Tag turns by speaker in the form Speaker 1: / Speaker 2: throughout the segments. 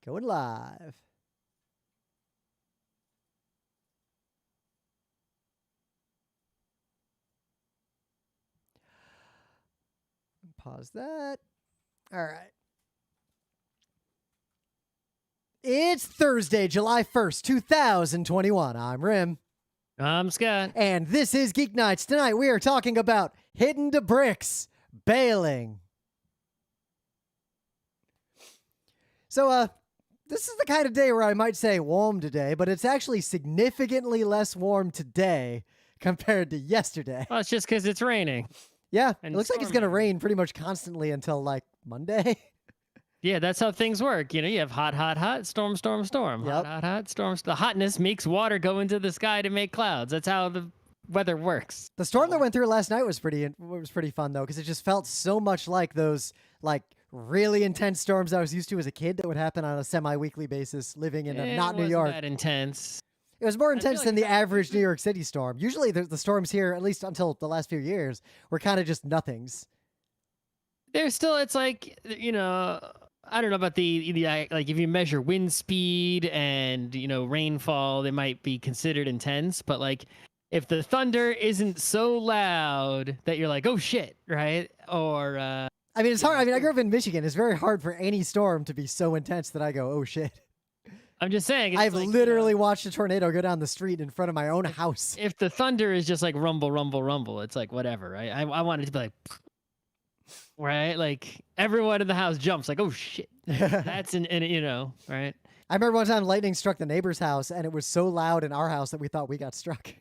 Speaker 1: Going live. Pause that. All right. It's Thursday, July 1st, 2021. I'm Rim.
Speaker 2: I'm Scott.
Speaker 1: And this is Geek Nights. Tonight we are talking about hidden to bricks, bailing. So, this is the kind of day where I might say warm today, but it's actually significantly less warm today compared to yesterday.
Speaker 2: Well, it's just because it's raining.
Speaker 1: Yeah,
Speaker 2: And
Speaker 1: it looks like it's going to rain pretty much constantly until like Monday.
Speaker 2: Yeah, that's how things work. You know, you have hot, hot, hot, storm, storm, storm.
Speaker 1: Yep.
Speaker 2: Hot, hot, hot, storm. The hotness makes water go into the sky to make clouds. That's how the weather works.
Speaker 1: The storm that went through last night was pretty fun though, because it just felt so much like those like really intense storms I was used to as a kid that would happen on a semi-weekly basis living in not New York.
Speaker 2: It wasn't that intense.
Speaker 1: It was more intense
Speaker 2: like
Speaker 1: than the average New York City storm. Usually the storms here, at least until the last few years, were kind of just nothings.
Speaker 2: There's still, it's like, you know, I don't know about the like if you measure wind speed and, you know, rainfall, they might be considered intense, but like if the thunder isn't so loud that you're like, oh shit, right? Or
Speaker 1: I mean, it's hard. I mean, I grew up in Michigan. It's very hard for any storm to be so intense that I go, oh shit.
Speaker 2: I'm just saying.
Speaker 1: I've like, literally watched a tornado go down the street in front of my own house.
Speaker 2: If the thunder is just like rumble, rumble, rumble, it's like whatever, right? I want it to be like, right? Like everyone in the house jumps like, oh shit. That's you know, right?
Speaker 1: I remember one time lightning struck the neighbor's house and it was so loud in our house that we thought we got struck.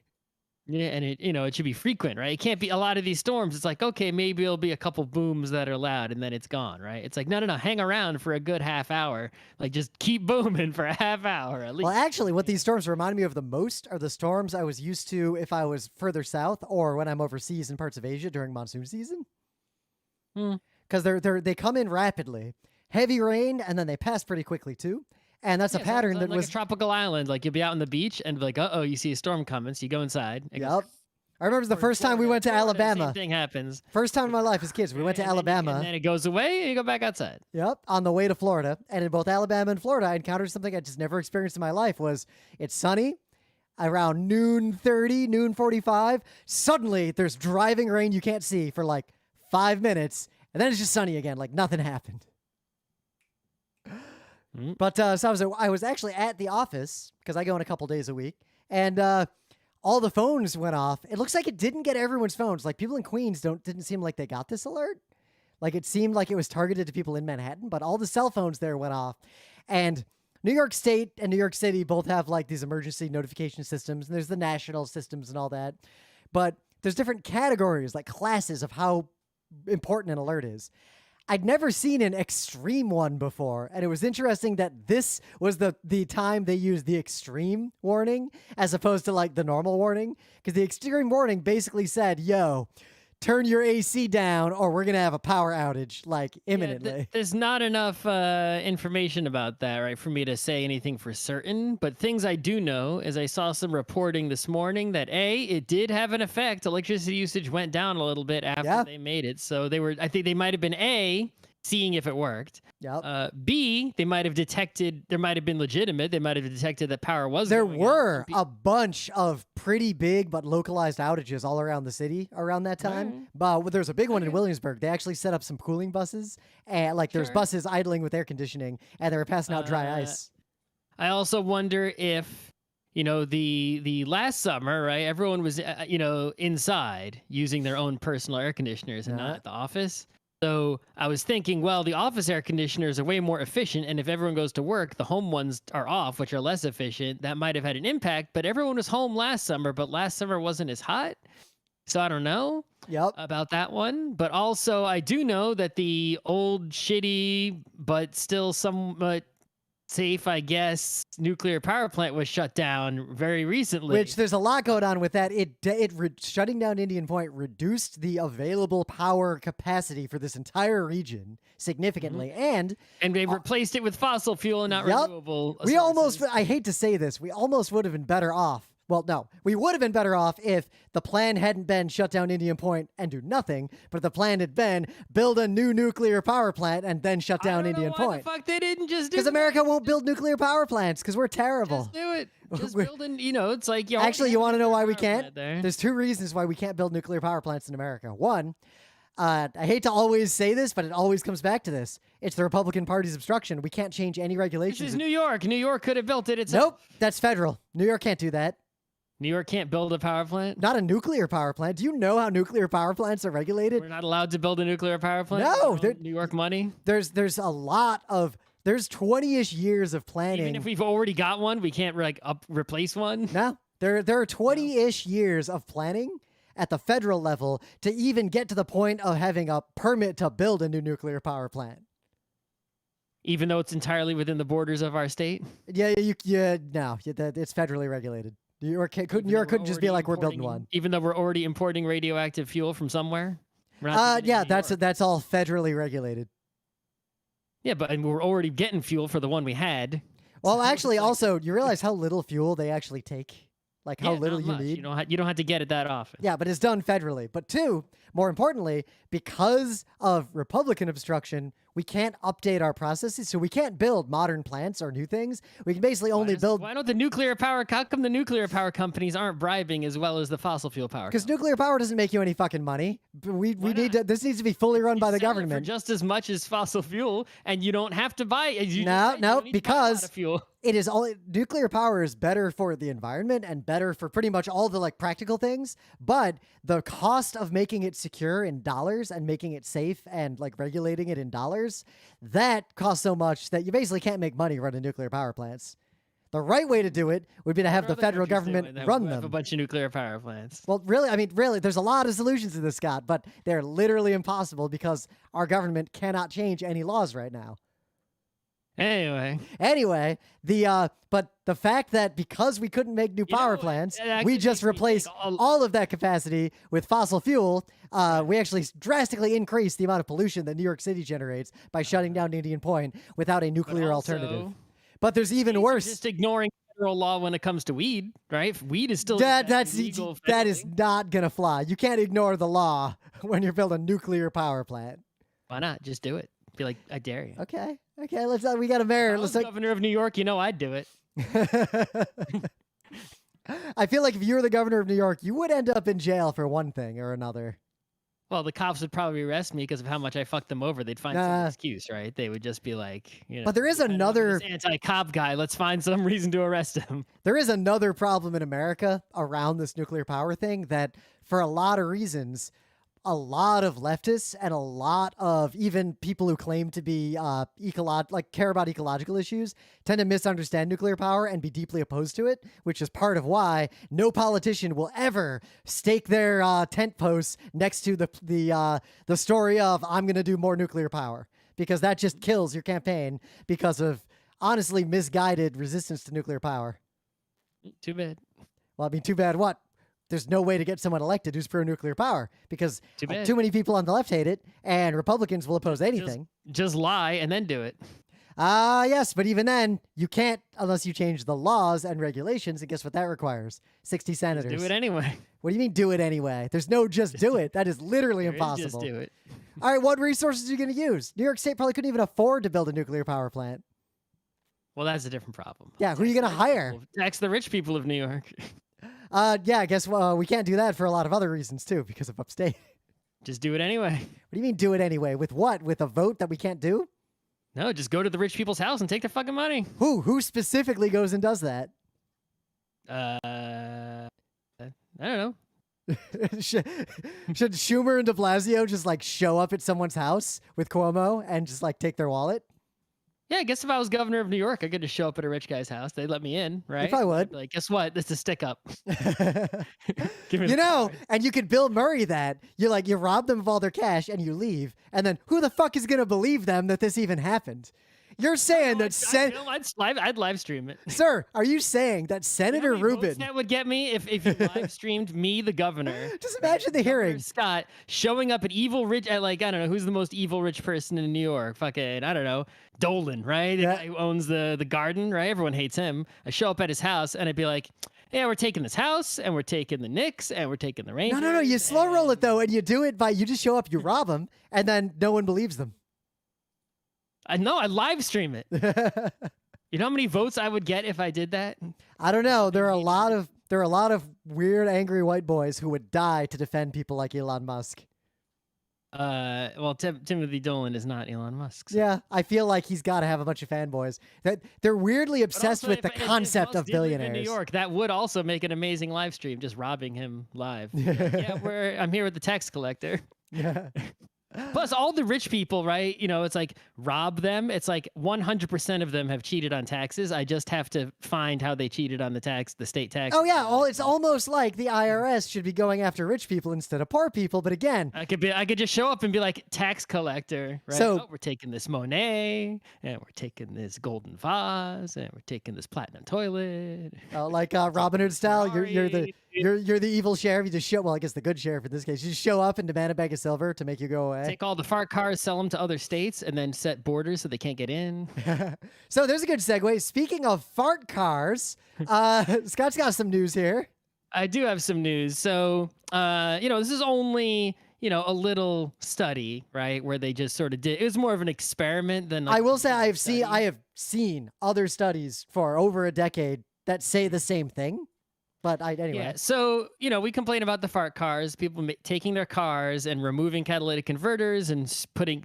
Speaker 2: Yeah, and it should be frequent, right? It can't be a lot of these storms. It's like, okay, maybe it'll be a couple booms that are loud and then it's gone, right? It's like, no, hang around for a good half hour. Like just keep booming for a half hour at least.
Speaker 1: Well, actually, what these storms remind me of the most are the storms I was used to if I was further south or when I'm overseas in parts of Asia during monsoon season. Because they come in rapidly, heavy rain, and then they pass pretty quickly too. And that's a pattern that
Speaker 2: like
Speaker 1: was
Speaker 2: a tropical island. Like you'll be out on the beach and be like, uh-oh, you see a storm coming. So you go inside.
Speaker 1: Yep. I remember the first time we went to Alabama.
Speaker 2: Same thing happens.
Speaker 1: First time in my life as kids, we went to Alabama.
Speaker 2: And then it goes away and you go back outside.
Speaker 1: Yep. On the way to Florida. And in both Alabama and Florida, I encountered something I just never experienced in my life was it's sunny around noon 30, noon 45. Suddenly there's driving rain you can't see for like 5 minutes. And then it's just sunny again, like nothing happened. But so I was actually at the office because I go in a couple days a week, and all the phones went off. It looks like it didn't get everyone's phones. Like people in Queens didn't seem like they got this alert. Like it seemed like it was targeted to people in Manhattan, but all the cell phones there went off. And New York State and New York City both have like these emergency notification systems, and there's the national systems and all that. But there's different categories, like classes of how important an alert is. I'd never seen an extreme one before, and it was interesting that this was the time they used the extreme warning as opposed to like the normal warning, because the extreme warning basically said, yo, turn your AC down or we're going to have a power outage like imminently.
Speaker 2: Yeah, there's not enough information about that, right, for me to say anything for certain, but things I do know is I saw some reporting this morning that it did have an effect. Electricity usage went down a little bit after they made it. So I think they might have been seeing if it worked.
Speaker 1: Yep.
Speaker 2: B, they might have detected, there might have been legitimate. They might have detected that power was
Speaker 1: There
Speaker 2: going
Speaker 1: were
Speaker 2: out.
Speaker 1: a bunch of pretty big but localized outages all around the city around that time. But there's a big one in Williamsburg. They actually set up some cooling buses, and like there's buses idling with air conditioning, and they were passing out dry ice. I
Speaker 2: also wonder if, you know, the last summer, right, everyone was, you know, inside using their own personal air conditioners and not at the office. So I was thinking, well, the office air conditioners are way more efficient, and if everyone goes to work, the home ones are off, which are less efficient. That might have had an impact, but everyone was home last summer, but last summer wasn't as hot. So I don't know about that one. But also, I do know that the old, shitty, but still somewhat safe, I guess, nuclear power plant was shut down very recently.
Speaker 1: Which there's a lot going on with that. Shutting down Indian Point reduced the available power capacity for this entire region significantly, and
Speaker 2: they replaced it with fossil fuel and not renewable.
Speaker 1: I hate to say this, we almost would have been better off Well, no, we would have been better off if the plan hadn't been shut down Indian Point and do nothing, but the plan had been build a new nuclear power plant and then shut down Indian
Speaker 2: Why
Speaker 1: Point.
Speaker 2: the fuck they didn't just do
Speaker 1: Because
Speaker 2: that?
Speaker 1: America won't build nuclear power plants because we're terrible.
Speaker 2: Just do it. Just building, it's like
Speaker 1: Actually, you want to know why we
Speaker 2: power
Speaker 1: can't?
Speaker 2: plant there.
Speaker 1: There's two reasons why we can't build nuclear power plants in America. One, I hate to always say this, but it always comes back to this. It's the Republican Party's obstruction. We can't change any
Speaker 2: This
Speaker 1: regulations.
Speaker 2: is New York. New York could have built it itself.
Speaker 1: Nope, that's federal. New York can't do that.
Speaker 2: New York can't build a power plant.
Speaker 1: Not a nuclear power plant. Do you know how nuclear power plants are regulated?
Speaker 2: We're not allowed to build a nuclear power plant.
Speaker 1: No,
Speaker 2: with New York money.
Speaker 1: There's a lot of there's 20-ish years of planning.
Speaker 2: Even if we've already got one, we can't replace one.
Speaker 1: No, there are 20-ish years of planning at the federal level to even get to the point of having a permit to build a new nuclear power plant.
Speaker 2: Even though it's entirely within the borders of our state.
Speaker 1: No, it's federally regulated. New York couldn't just be like we're building one.
Speaker 2: Even though we're already importing radioactive fuel from somewhere. We're not doing it in New York.
Speaker 1: That's all federally regulated.
Speaker 2: Yeah, but we're already getting fuel for the one we had.
Speaker 1: Well, actually, also, you realize how little fuel they actually take? Like how little
Speaker 2: not
Speaker 1: you
Speaker 2: much.
Speaker 1: need?
Speaker 2: You don't have to get it that often.
Speaker 1: Yeah, but it's done federally. But two, more importantly, because of Republican obstruction, we can't update our processes, so we can't build modern plants or new things. We can basically only build...
Speaker 2: Why don't the nuclear power... How come the nuclear power companies aren't bribing as well as the fossil fuel power
Speaker 1: Because
Speaker 2: companies?
Speaker 1: nuclear power doesn't make you any fucking money. We need to... This needs to be fully run by the
Speaker 2: Sell it
Speaker 1: government.
Speaker 2: for just as much as fossil fuel, and you don't have to buy...
Speaker 1: Because
Speaker 2: fuel.
Speaker 1: it is only... Nuclear power is better for the environment and better for pretty much all the practical things, but the cost of making it secure in dollars and making it safe and regulating it in dollars, that costs so much that you basically can't make money running nuclear power plants. The right way to do it would be to have the federal government run them.
Speaker 2: A bunch of nuclear power plants.
Speaker 1: Well, really, there's a lot of solutions to this, Scott, but they're literally impossible because our government cannot change any laws right now.
Speaker 2: Anyway,
Speaker 1: but the fact that because we couldn't make new power plants, we just replaced all of that capacity with fossil fuel. We actually drastically increased the amount of pollution that New York City generates by shutting down Indian Point without a nuclear alternative. But there's even worse.
Speaker 2: Just ignoring federal law when it comes to weed, right? Weed is still
Speaker 1: that
Speaker 2: legal
Speaker 1: is not gonna fly. You can't ignore the law when you're building a nuclear power plant.
Speaker 2: Why not? Just do it. Be like, I dare you.
Speaker 1: Okay. Let's. We got a mayor.
Speaker 2: If I was governor of New York, I'd do it.
Speaker 1: I feel like if you were the governor of New York, you would end up in jail for one thing or another.
Speaker 2: Well, the cops would probably arrest me because of how much I fucked them over. They'd find some excuse, right? They would just be like,
Speaker 1: But there is another
Speaker 2: this anti-cop guy. Let's find some reason to arrest him.
Speaker 1: There is another problem in America around this nuclear power thing that, for a lot of reasons, a lot of leftists and a lot of even people who claim to be care about ecological issues tend to misunderstand nuclear power and be deeply opposed to it, which is part of why no politician will ever stake their tent posts next to the story of I'm going to do more nuclear power, because that just kills your campaign because of honestly misguided resistance to nuclear power.
Speaker 2: Too bad.
Speaker 1: Well, I mean, too bad what? There's no way to get someone elected who's pro-nuclear power because too many people on the left hate it, and Republicans will oppose anything.
Speaker 2: Just lie and then do it.
Speaker 1: Yes, but even then, you can't unless you change the laws and regulations, and guess what that requires? 60 senators.
Speaker 2: Just do it anyway.
Speaker 1: What do you mean do it anyway? There's no just do it. That is literally impossible.
Speaker 2: Just do it.
Speaker 1: All right, what resources are you going to use? New York State probably couldn't even afford to build a nuclear power plant.
Speaker 2: Well, that's a different problem.
Speaker 1: Yeah, who are you going to hire?
Speaker 2: Tax the rich people of New York.
Speaker 1: Yeah, I guess we can't do that for a lot of other reasons, too, because of upstate.
Speaker 2: Just do it anyway.
Speaker 1: What do you mean do it anyway? With what? With a vote that we can't do?
Speaker 2: No, just go to the rich people's house and take their fucking money.
Speaker 1: Who specifically goes and does that?
Speaker 2: I don't know.
Speaker 1: Should Schumer and de Blasio just show up at someone's house with Cuomo and just take their wallet?
Speaker 2: Yeah, I guess if I was governor of New York, I could just show up at a rich guy's house. They'd let me in, right?
Speaker 1: If I would.
Speaker 2: Like, guess what? This is a stick up.
Speaker 1: And you could Bill Murray that. You rob them of all their cash and you leave. And then who the fuck is going to believe them that this even happened? You're saying
Speaker 2: I'd live stream it.
Speaker 1: Sir, are you saying that Senator Rubin...
Speaker 2: That would get me if you live streamed me, the governor.
Speaker 1: Just imagine the hearing.
Speaker 2: Scott showing up at evil rich... I don't know, who's the most evil rich person in New York? Fucking, I don't know, Dolan, right? The guy who owns the garden, right? Everyone hates him. I show up at his house and I'd be like, yeah, we're taking this house, and we're taking the Knicks, and we're taking the Rangers.
Speaker 1: No. You slow roll it
Speaker 2: and-
Speaker 1: though, and you do it by you just show up, you rob them, and then no one believes them.
Speaker 2: I know, I live stream it. You know how many votes I would get if I did that?
Speaker 1: I don't know. There are a lot of weird, angry white boys who would die to defend people like Elon Musk.
Speaker 2: Well, Timothy Dolan is not Elon Musk. So.
Speaker 1: Yeah, I feel like he's got to have a bunch of fanboys. That they're weirdly obsessed with the concept of billionaires.
Speaker 2: In New York, that would also make an amazing live stream, just robbing him live. Yeah, I'm here with the tax collector.
Speaker 1: Yeah.
Speaker 2: Plus, all the rich people, right? You know, it's like rob them. It's like 100% of them have cheated on taxes. I just have to find how they cheated on the state tax.
Speaker 1: Oh yeah, it's almost like the IRS should be going after rich people instead of poor people. But again,
Speaker 2: I could just show up and be like tax collector, right?
Speaker 1: So
Speaker 2: we're taking this Monet, and we're taking this golden vase, and we're taking this platinum toilet.
Speaker 1: like Robin Hood style, you're the evil sheriff. You just show. Well, I guess the good sheriff in this case. You just show up and demand a bag of silver to make you go away.
Speaker 2: Take all the fart cars, sell them to other states, and then set borders so they can't get in.
Speaker 1: So there's a good segue. Speaking of fart cars, Scott's got some news here.
Speaker 2: I do have some news. So, this is only, a little study, right? Where they just sort of did, it was more of an experiment than like
Speaker 1: I will say I have seen other studies for over a decade that say the same thing. But anyway.
Speaker 2: Yeah, so, we complain about the fart cars, people taking their cars and removing catalytic converters and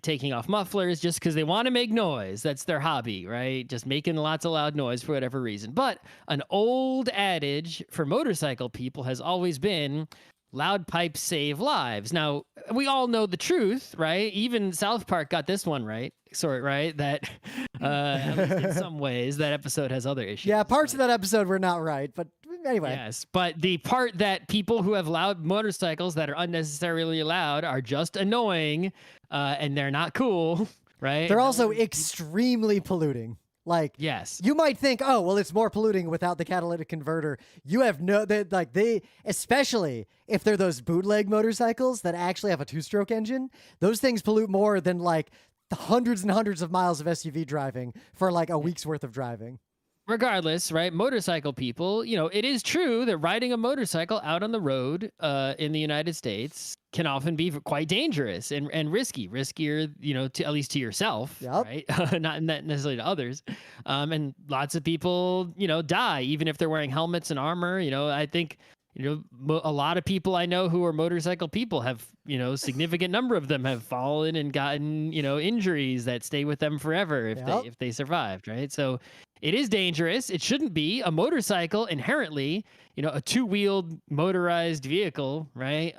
Speaker 2: taking off mufflers just because they want to make noise. That's their hobby, right? Just making lots of loud noise for whatever reason. But an old adage for motorcycle people has always been loud pipes save lives. Now, we all know the truth, right? Even South Park got this one right. Right? That, at least in some ways, that episode has other issues.
Speaker 1: Yeah, parts of that episode were not right, but anyway.
Speaker 2: Yes, but the part that people who have loud motorcycles that are unnecessarily loud are just annoying, and they're not cool, right?
Speaker 1: They're also extremely polluting. Like,
Speaker 2: yes,
Speaker 1: you might think, oh, well, it's more polluting without the catalytic converter. You have especially if they're those bootleg motorcycles that actually have a two-stroke engine, those things pollute more than like the hundreds and hundreds of miles of SUV driving for like a week's worth of driving.
Speaker 2: Regardless, right? Motorcycle people, it is true that riding a motorcycle out on the road in the United States can often be quite dangerous and riskier, to at least to yourself,
Speaker 1: Yep.
Speaker 2: right? Not necessarily to others. And lots of people, die even if they're wearing helmets and armor. I think, a lot of people I know who are motorcycle people have, significant number of them have fallen and gotten, injuries that stay with them forever if they survived, right? So it is dangerous. It shouldn't be. A motorcycle inherently, a two-wheeled motorized vehicle, right?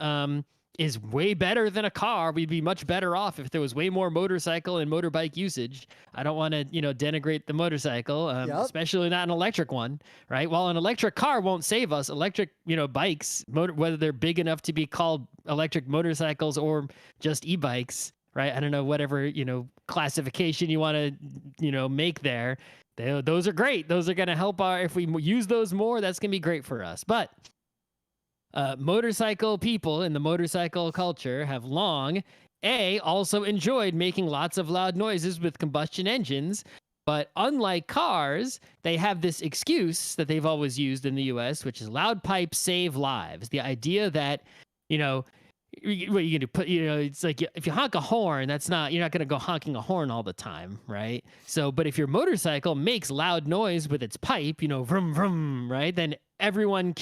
Speaker 2: Is way better than a car. We'd be much better off if there was way more motorcycle and motorbike usage. I don't want to, denigrate the motorcycle, especially not an electric one, right? While an electric car won't save us, electric, bikes, whether they're big enough to be called electric motorcycles or just e-bikes, right? I don't know, whatever, classification you want to, make there. Those are great. Those are going to help if we use those more, that's going to be great for us. But motorcycle people in the motorcycle culture have long, also enjoyed making lots of loud noises with combustion engines. But unlike cars, they have this excuse that they've always used in the US, which is loud pipes save lives. The idea that, what are you going to put, it's like if you honk a horn, you're not going to go honking a horn all the time, right? So, but if your motorcycle makes loud noise with its pipe, vroom, vroom, right? Then everyone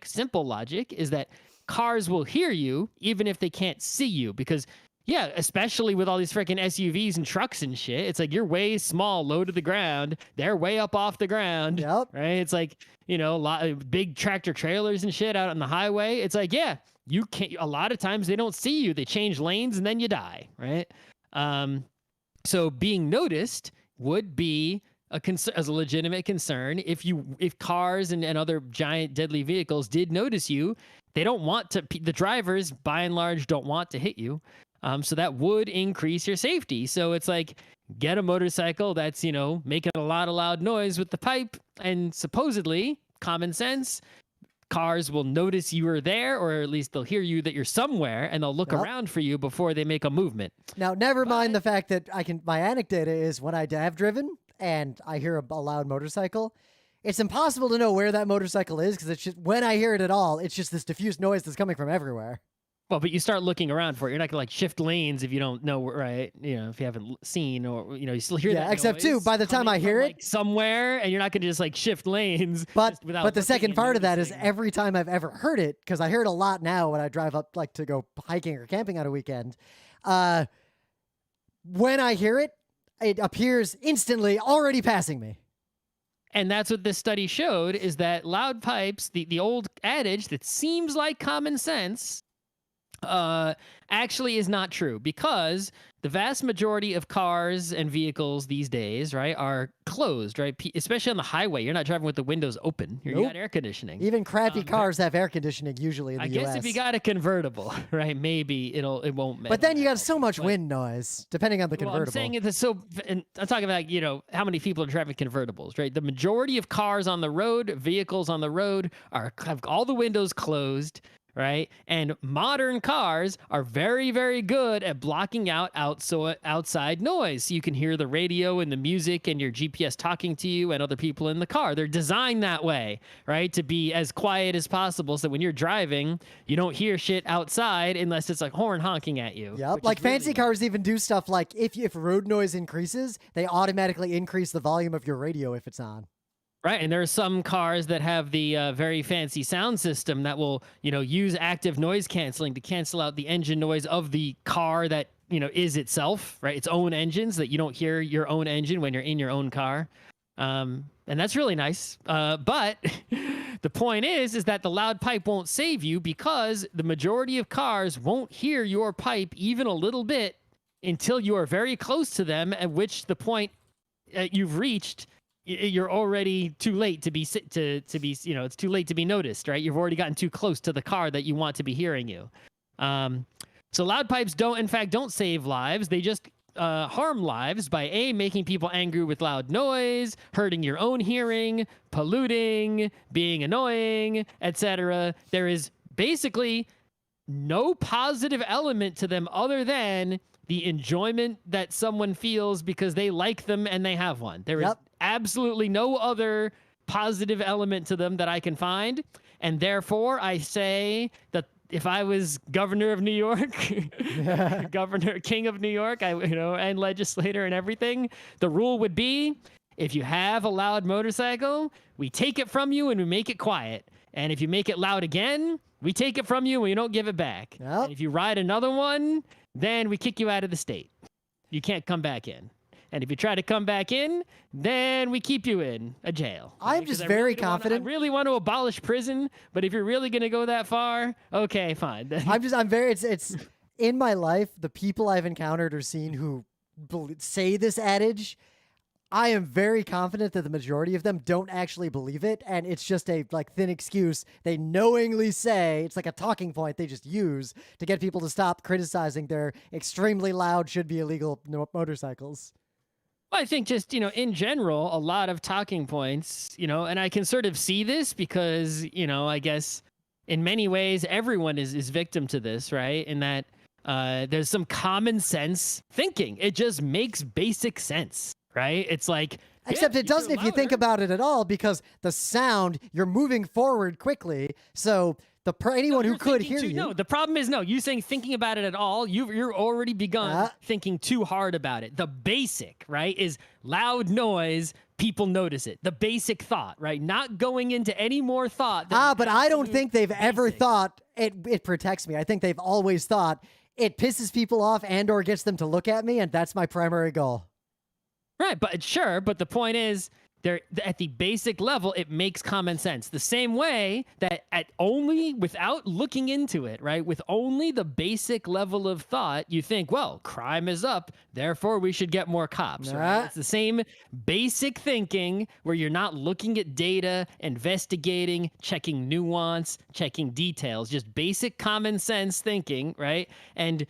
Speaker 2: simple logic is that cars will hear you even if they can't see you because, yeah, especially with all these freaking SUVs and trucks and shit, it's like you're way small, low to the ground. They're way up off the ground,
Speaker 1: yep.
Speaker 2: Right? It's like, a lot of big tractor trailers and shit out on the highway. It's like, yeah, you can't, a lot of times they don't see you. They change lanes and then you die, right? So being noticed would be as a legitimate concern. If cars and other giant deadly vehicles did notice you, they don't want to, the drivers by and large don't want to hit you. So that would increase your safety. So it's like, get a motorcycle that's, making a lot of loud noise with the pipe, and supposedly, common sense, cars will notice you are there, or at least they'll hear you that you're somewhere, and they'll look around for you before they make a movement.
Speaker 1: Now, never mind the fact that my anecdote is when I have driven and I hear a loud motorcycle, it's impossible to know where that motorcycle is because it's just when I hear it at all, it's just this diffused noise that's coming from everywhere.
Speaker 2: Well, but you start looking around for it. You're not gonna like shift lanes if you don't know, right? If you haven't seen, or you still hear that
Speaker 1: except too,
Speaker 2: noise
Speaker 1: by the time I
Speaker 2: coming
Speaker 1: hear
Speaker 2: from,
Speaker 1: it,
Speaker 2: like, somewhere, and you're not gonna just like shift lanes.
Speaker 1: but
Speaker 2: just without
Speaker 1: but the
Speaker 2: looking
Speaker 1: second
Speaker 2: and
Speaker 1: part of that is
Speaker 2: noticing.
Speaker 1: every time I've ever heard it, because I hear it a lot now when I drive up like to go hiking or camping on a weekend. When I hear it, it appears instantly already passing me.
Speaker 2: And that's what this study showed, is that loud pipes, the old adage that seems like common sense, actually is not true, because the vast majority of cars and vehicles these days, right, are closed, right? Especially on the highway. You're not driving with the windows open. You
Speaker 1: Nope.
Speaker 2: got air conditioning.
Speaker 1: Even crappy cars have air conditioning usually in the
Speaker 2: I guess
Speaker 1: US.
Speaker 2: if you got a convertible, right, maybe it won't matter.
Speaker 1: But then you got so much wind noise, depending on the
Speaker 2: Well,
Speaker 1: convertible.
Speaker 2: I'm saying it's so, and I'm talking about, how many people are driving convertibles, right? The majority of cars on the road, vehicles on the road, have all the windows closed, right? And modern cars are very, very good at blocking out outside noise. So you can hear the radio and the music and your GPS talking to you and other people in the car. They're designed that way, right? To be as quiet as possible, so when you're driving, you don't hear shit outside unless it's like horn honking at you.
Speaker 1: Yep, like fancy cars even do stuff like if road noise increases, they automatically increase the volume of your radio if it's on.
Speaker 2: Right, and there are some cars that have the very fancy sound system that will, use active noise canceling to cancel out the engine noise of the car that, is itself, right? Its own engines, that you don't hear your own engine when you're in your own car. And that's really nice. But the point is that the loud pipe won't save you, because the majority of cars won't hear your pipe even a little bit until you are very close to them, at which the point you've reached, you're already too late to be it's too late to be noticed, right? You've already gotten too close to the car that you want to be hearing you. So loud pipes don't save lives. They just harm lives by making people angry with loud noise, hurting your own hearing, polluting, being annoying, etc. There is basically no positive element to them other than the enjoyment that someone feels because they like them and they have one. There is absolutely no other positive element to them that I can find. And therefore, I say that if I was governor of New York, king of New York, and legislator and everything, the rule would be, if you have a loud motorcycle, we take it from you and we make it quiet. And if you make it loud again, we take it from you and we don't give it back.
Speaker 1: Yep.
Speaker 2: And if you ride another one, then we kick you out of the state. You can't come back in. And if you try to come back in, then we keep you in a jail.
Speaker 1: I'm just very confident.
Speaker 2: I really want to abolish prison, but if you're really going to go that far, okay, fine.
Speaker 1: It's in my life, the people I've encountered or seen who say this adage, I am very confident that the majority of them don't actually believe it, and it's just a thin excuse they knowingly say. It's like a talking point they just use to get people to stop criticizing their extremely loud, should be illegal motorcycles.
Speaker 2: Well, I think just, in general, a lot of talking points, and I can sort of see this because, I guess in many ways, everyone is victim to this, right? In that there's some common sense thinking. It just makes basic sense. Right? It's like,
Speaker 1: except it doesn't if you think about it at all, because the sound, you're moving forward quickly. So anyone who could hear you.
Speaker 2: No, the problem is, you saying thinking about it at all, you're already begun thinking too hard about it. The basic, right, is loud noise, people notice it. The basic thought, right? Not going into any more thought.
Speaker 1: But I don't think they've ever thought it protects me. I think they've always thought it pisses people off and or gets them to look at me, and that's my primary goal.
Speaker 2: Right, but the point is, at the basic level, it makes common sense. The same way that without looking into it, right, with only the basic level of thought, you think, well, crime is up, therefore we should get more cops. Right? It's the same basic thinking where you're not looking at data, investigating, checking nuance, checking details, just basic common sense thinking, right? And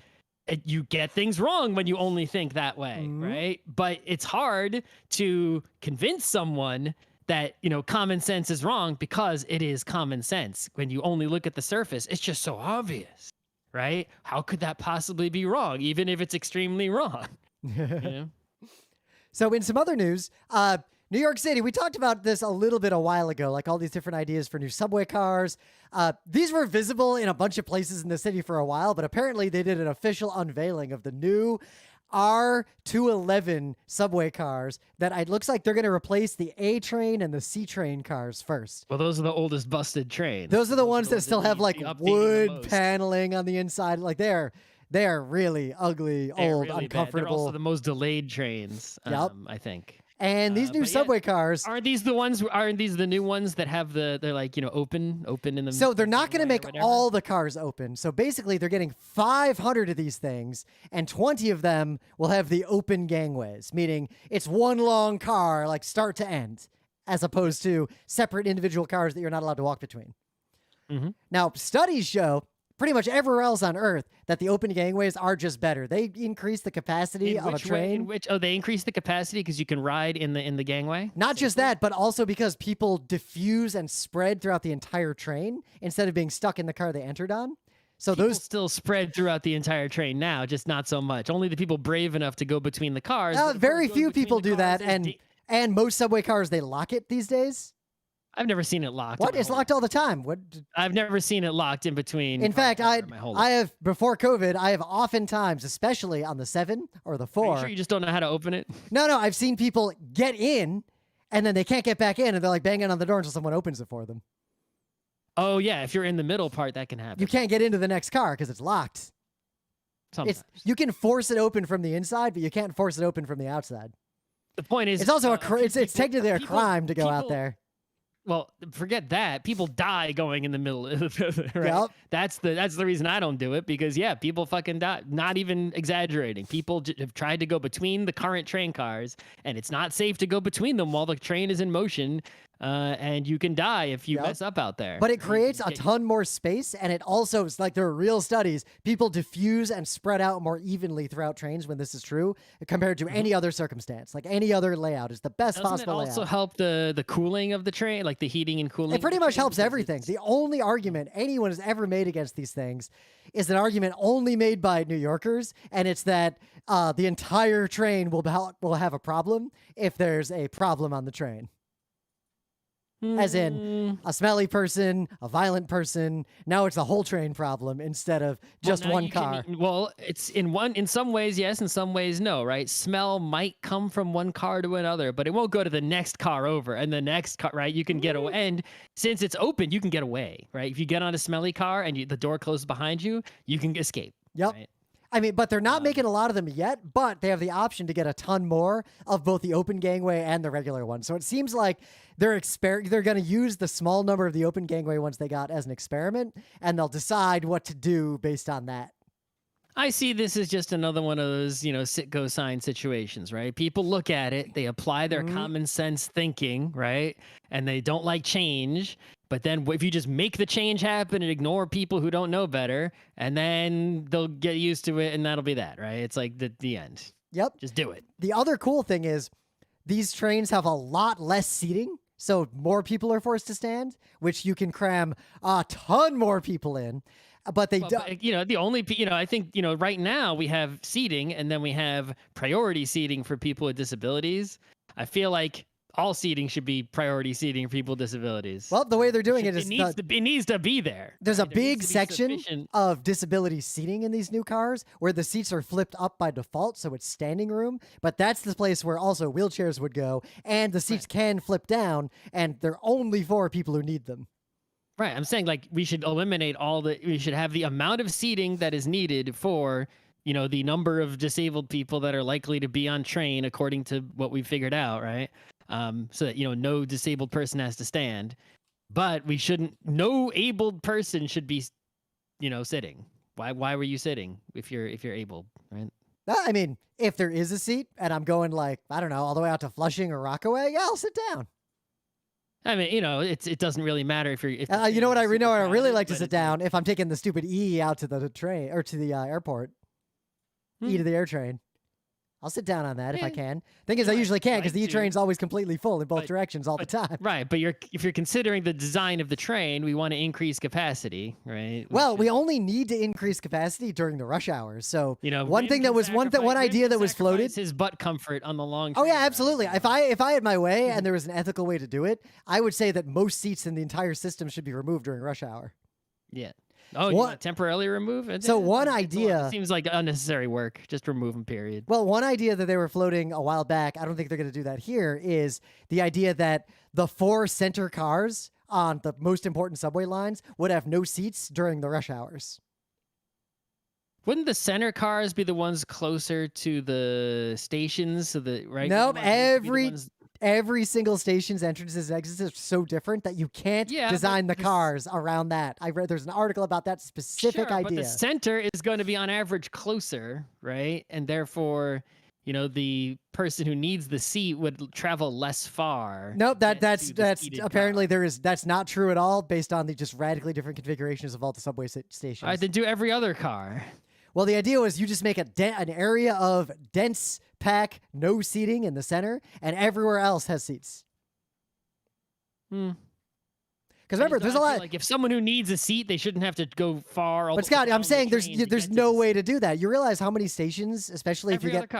Speaker 2: you get things wrong when you only think that way, right? But it's hard to convince someone that, common sense is wrong, because it is common sense. When you only look at the surface, it's just so obvious, right? How could that possibly be wrong, even if it's extremely wrong?
Speaker 1: So in some other news, New York City, we talked about this a little bit a while ago, like all these different ideas for new subway cars. These were visible in a bunch of places in the city for a while, but apparently they did an official unveiling of the new R211 subway cars that it looks like they're going to replace the A train and the C train cars first.
Speaker 2: Well, those are the oldest busted trains.
Speaker 1: Those are the ones that
Speaker 2: ones
Speaker 1: still have
Speaker 2: need
Speaker 1: like
Speaker 2: to be updated the
Speaker 1: wood
Speaker 2: most.
Speaker 1: paneling on the inside. Like they're really ugly,
Speaker 2: They're
Speaker 1: old,
Speaker 2: really bad. They're
Speaker 1: uncomfortable.
Speaker 2: also the most delayed trains,
Speaker 1: Yep.
Speaker 2: I think.
Speaker 1: And these new
Speaker 2: but yeah,
Speaker 1: subway cars,
Speaker 2: Aren't these the new ones that have they're like, open in the
Speaker 1: so they're not going to
Speaker 2: gangway or
Speaker 1: make
Speaker 2: whatever?
Speaker 1: all the cars open. So basically, they're getting 500 of these things, and 20 of them will have the open gangways, meaning it's one long car, like start to end, as opposed to separate individual cars that you're not allowed to walk between.
Speaker 2: Mhm.
Speaker 1: Now, studies show pretty much everywhere else on Earth that the open gangways are just better. They increase the capacity
Speaker 2: In
Speaker 1: of a
Speaker 2: which way?
Speaker 1: train.
Speaker 2: In which? Oh, they increase the capacity because you can ride in the gangway.
Speaker 1: Not just that, but also because people diffuse and spread throughout the entire train instead of being stuck in the car they entered on. So
Speaker 2: People
Speaker 1: those
Speaker 2: still spread throughout the entire train now, just not so much. Only the people brave enough to go between the cars. but of
Speaker 1: very
Speaker 2: course, going
Speaker 1: few
Speaker 2: between
Speaker 1: people
Speaker 2: the
Speaker 1: do
Speaker 2: cars
Speaker 1: that,
Speaker 2: is
Speaker 1: and most subway cars they lock it these days.
Speaker 2: I've never seen it locked.
Speaker 1: What?
Speaker 2: in my
Speaker 1: It's
Speaker 2: whole
Speaker 1: locked all the time. What?
Speaker 2: I've never seen it locked in between.
Speaker 1: In fact,
Speaker 2: cars ever in my whole life.
Speaker 1: I have before COVID, I have oftentimes, especially on the 7 or the
Speaker 2: Are
Speaker 1: 4.
Speaker 2: you sure you just don't know how to open it?
Speaker 1: No, I've seen people get in and then they can't get back in and they're like banging on the door until someone opens it for them.
Speaker 2: Oh yeah, if you're in the middle part, that can happen.
Speaker 1: You can't get into the next car because it's locked.
Speaker 2: Sometimes.
Speaker 1: You can force it open from the inside, but you can't force it open from the outside.
Speaker 2: The point is,
Speaker 1: It's also it's
Speaker 2: people-
Speaker 1: technically a
Speaker 2: people-
Speaker 1: crime to go out
Speaker 2: people-
Speaker 1: there.
Speaker 2: Well, forget that. People die going in the middle of the right?
Speaker 1: Yep.
Speaker 2: That's the reason I don't do it, because yeah, people fucking die. Not even exaggerating. People have tried to go between the current train cars, and it's not safe to go between them while the train is in motion. And you can die if you
Speaker 1: Yep.
Speaker 2: mess up out there.
Speaker 1: But it creates a
Speaker 2: get-
Speaker 1: ton more space, and it also is like there are real studies. People diffuse and spread out more evenly throughout trains when this is true, compared to any other circumstance. Like any other layout is the best
Speaker 2: Doesn't it
Speaker 1: possible
Speaker 2: also
Speaker 1: layout.
Speaker 2: help the cooling of the train, like the heating and cooling?
Speaker 1: It pretty
Speaker 2: of the
Speaker 1: much
Speaker 2: train?
Speaker 1: helps
Speaker 2: Because
Speaker 1: everything.
Speaker 2: it's-
Speaker 1: The only argument anyone has ever made against these things is an argument only made by New Yorkers, and it's that the entire train will have a problem if there's a problem on the train. As in a smelly person, a violent person. Now it's a whole train problem instead of just
Speaker 2: Well, now
Speaker 1: one
Speaker 2: you can-
Speaker 1: car.
Speaker 2: well, it's in some ways yes, in some ways no, right? Smell might come from one car to another, but it won't go to the next car over and the next car, right? You can get away, and since it's open, you can get away, right? If you get on a smelly car and the door closes behind you, you can escape.
Speaker 1: Yep.
Speaker 2: Right?
Speaker 1: I mean, but they're not making a lot of them yet, but they have the option to get a ton more of both the open gangway and the regular one. So it seems like they're going to use the small number of the open gangway ones they got as an experiment, and they'll decide what to do based on that.
Speaker 2: I see this as just another one of those, sit go sign situations, right? People look at it, they apply their common sense thinking, right? And they don't like change. But then if you just make the change happen and ignore people who don't know better, and then they'll get used to it, and that'll be that, right? It's like the end.
Speaker 1: Yep.
Speaker 2: Just do it.
Speaker 1: The other cool thing is these trains have a lot less seating, so more people are forced to stand, which you can cram a ton more people in. But they do.
Speaker 2: The only, I think, right now we have seating, and then we have priority seating for people with disabilities. I feel like all seating should be priority seating for people with disabilities.
Speaker 1: Well, the way they're doing it
Speaker 2: it
Speaker 1: is
Speaker 2: needs to be there.
Speaker 1: there's a
Speaker 2: right? There needs
Speaker 1: big
Speaker 2: to be
Speaker 1: section
Speaker 2: sufficient-
Speaker 1: of disability seating in these new cars where the seats are flipped up by default, so it's standing room. But that's the place where also wheelchairs would go, and the seats can flip down, and they're only for people who need them.
Speaker 2: Right. I'm saying like we should eliminate we should have the amount of seating that is needed for, the number of disabled people that are likely to be on train according to what we figured out, right? So that, no disabled person has to stand, but no abled person should be, sitting. Why were you sitting if you're able, right?
Speaker 1: I mean, if there is a seat and I'm going like, I don't know, all the way out to Flushing or Rockaway, yeah, I'll sit down.
Speaker 2: I mean, it doesn't really matter if you're. If
Speaker 1: You know what I
Speaker 2: super
Speaker 1: really
Speaker 2: crowded,
Speaker 1: like to
Speaker 2: but
Speaker 1: sit
Speaker 2: it's like-
Speaker 1: down if I'm taking the stupid E out to the train or to the airport. E to the air train. I'll sit down on that if I
Speaker 2: Yeah.
Speaker 1: can. Thing is, I usually can't because the
Speaker 2: like
Speaker 1: E-train's
Speaker 2: to,
Speaker 1: always completely full in both
Speaker 2: but
Speaker 1: directions all the time.
Speaker 2: right, but if you're considering the design of the train, we want to increase capacity, right?
Speaker 1: Well, we only need to increase capacity during the rush hours. So one
Speaker 2: Wim
Speaker 1: thing that
Speaker 2: can
Speaker 1: was one
Speaker 2: Wim
Speaker 1: idea
Speaker 2: can
Speaker 1: that was floated.
Speaker 2: sacrifice his butt comfort on the long.
Speaker 1: Oh
Speaker 2: train
Speaker 1: yeah,
Speaker 2: ride,
Speaker 1: absolutely.
Speaker 2: you know?
Speaker 1: If I had my way and there was an ethical way to do it, I would say that most seats in the entire system should be removed during rush hour.
Speaker 2: Yeah. Oh, you want to temporarily remove it?
Speaker 1: So one
Speaker 2: It
Speaker 1: idea
Speaker 2: seems like unnecessary work. Just remove them. Period.
Speaker 1: Well, one idea that they were floating a while back, I don't think they're going to do that here, is the idea that the 4 center cars on the most important subway lines would have no seats during the rush hours.
Speaker 2: Wouldn't the center cars be the ones closer to the stations? So the right?
Speaker 1: Nope. Every single station's entrances and exits are so different that you can't design the cars around that. I read there's an article about that specific idea.
Speaker 2: But the center is going to be on average closer, right? And therefore, the person who needs the seat would travel less far.
Speaker 1: Nope, that's apparently that's not true at all based on the just radically different configurations of all the subway stations.
Speaker 2: All right, then do every other car.
Speaker 1: Well, the idea was you just make an area of dense pack, no seating in the center, and everywhere else has seats. Because remember, there's a lot.
Speaker 2: Like if someone who needs a seat, they shouldn't have to go far.
Speaker 1: But Scott, I'm saying there's no way to do that. You realize how many stations, especially if you get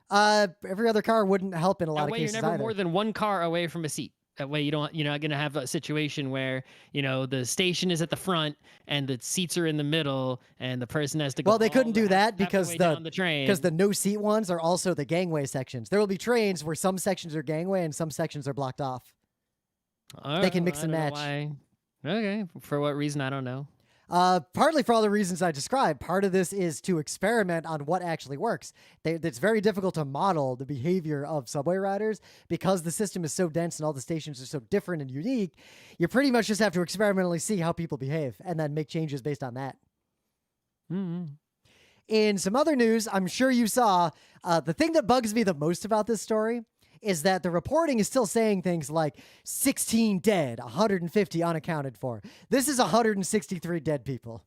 Speaker 1: every other car wouldn't help in a lot of cases.
Speaker 2: You're never more than one car away from a seat. That way you're not going to have a situation where, the station is at the front and the seats are in the middle and the person has to go.
Speaker 1: Well, they couldn't do that because
Speaker 2: the
Speaker 1: no seat ones are also the gangway sections. There will be trains where some sections are gangway and some sections are blocked off. They can mix and match.
Speaker 2: Okay. For what reason? I don't know.
Speaker 1: Partly for all the reasons I described. Part of this is to experiment on what actually works. It's very difficult to model the behavior of subway riders because the system is so dense and all the stations are so different and unique. You pretty much just have to experimentally see how people behave and then make changes based on that.
Speaker 2: Mm-hmm.
Speaker 1: In some other news, I'm sure you saw, the thing that bugs me the most about this story is that the reporting is still saying things like 16 dead, 150 unaccounted for. This is 163 dead people.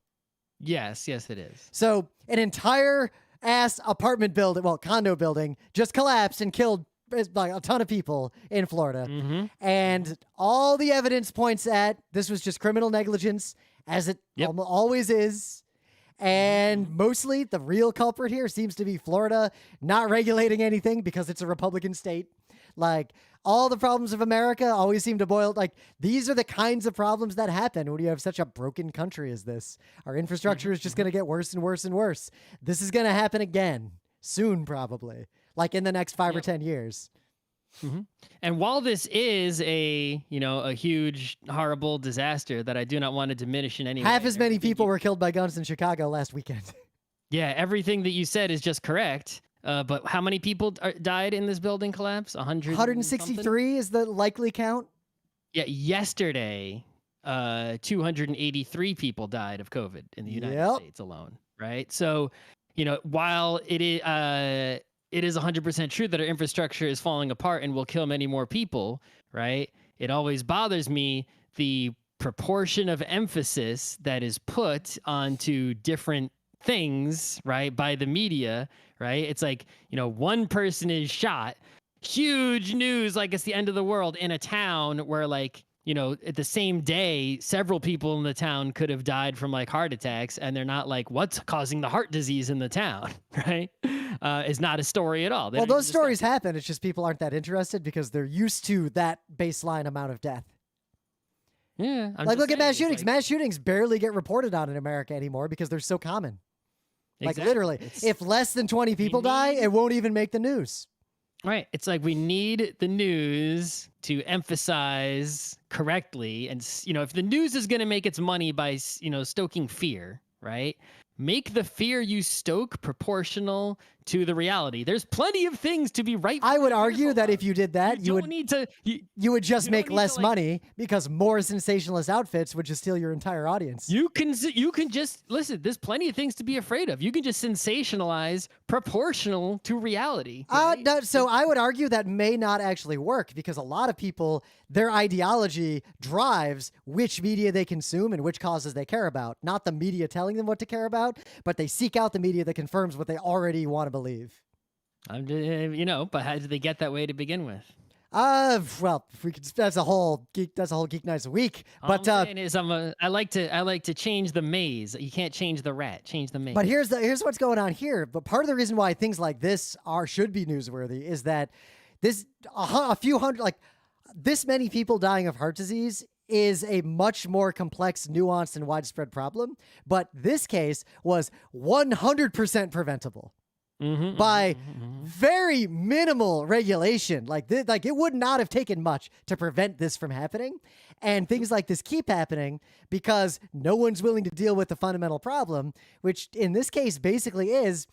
Speaker 2: Yes, it is.
Speaker 1: So an entire condo building just collapsed and killed like a ton of people in Florida.
Speaker 2: Mm-hmm.
Speaker 1: And all the evidence points at this was just criminal negligence, as it always is. And mostly the real culprit here seems to be Florida not regulating anything because it's a Republican state. Like, all the problems of America always seem to boil, these are the kinds of problems that happen when you have such a broken country as this. Our infrastructure is just going to get worse and worse and worse. This is going to happen again, soon probably, like in the next 5 or 10 years.
Speaker 2: Mm-hmm. And while this is a huge, horrible disaster that I do not want to diminish in any way.
Speaker 1: Half as many people were killed by guns in Chicago last weekend.
Speaker 2: Yeah, everything that you said is just correct. But how many people died in this building collapse?
Speaker 1: 163 is the likely count.
Speaker 2: Yeah, yesterday, 283 people died of COVID in the United States alone, right? So, while it is 100% true that our infrastructure is falling apart and will kill many more people, right? It always bothers me the proportion of emphasis that is put onto different things, right, by the media, right? It's like, one person is shot, huge news, like it's the end of the world in a town where at the same day, several people in the town could have died from heart attacks, and they're not like, what's causing the heart disease in the town, right? It's not a story at all.
Speaker 1: Well, those stories happen. It's just people aren't that interested because they're used to that baseline amount of death.
Speaker 2: Yeah.
Speaker 1: Look at mass shootings. Mass shootings barely get reported on in America anymore because they're so common. Exactly. Literally, if less than 20 people die, it won't even make the news.
Speaker 2: Right. It's like we need the news to emphasize correctly. And, if the news is going to make its money by, stoking fear, right? Make the fear you stoke proportional to the reality. There's plenty of things to be right.
Speaker 1: I would argue that if you did that, you would just make less money because more sensationalist outfits would just steal your entire audience.
Speaker 2: You can just listen. There's plenty of things to be afraid of. You can just sensationalize proportional to reality. Right?
Speaker 1: No, so I would argue that may not actually work because a lot of people, their ideology drives which media they consume and which causes they care about. Not the media telling them what to care about, but they seek out the media that confirms what they already want to believe.
Speaker 2: But how did they get that way to begin with?
Speaker 1: Well, if we could, that's a whole Geek Nights a week.
Speaker 2: All
Speaker 1: But
Speaker 2: I'm saying is I like to change the maze. You can't change the rat. Change the maze.
Speaker 1: but here's what's going on here. But part of the reason why things like this should be newsworthy is that this a few hundred, like this many people dying of heart disease is a much more complex, nuanced, and widespread problem. But this case was 100% preventable by very minimal regulation. Like it would not have taken much to prevent this from happening. And things like this keep happening because no one's willing to deal with the fundamental problem, which in this case basically is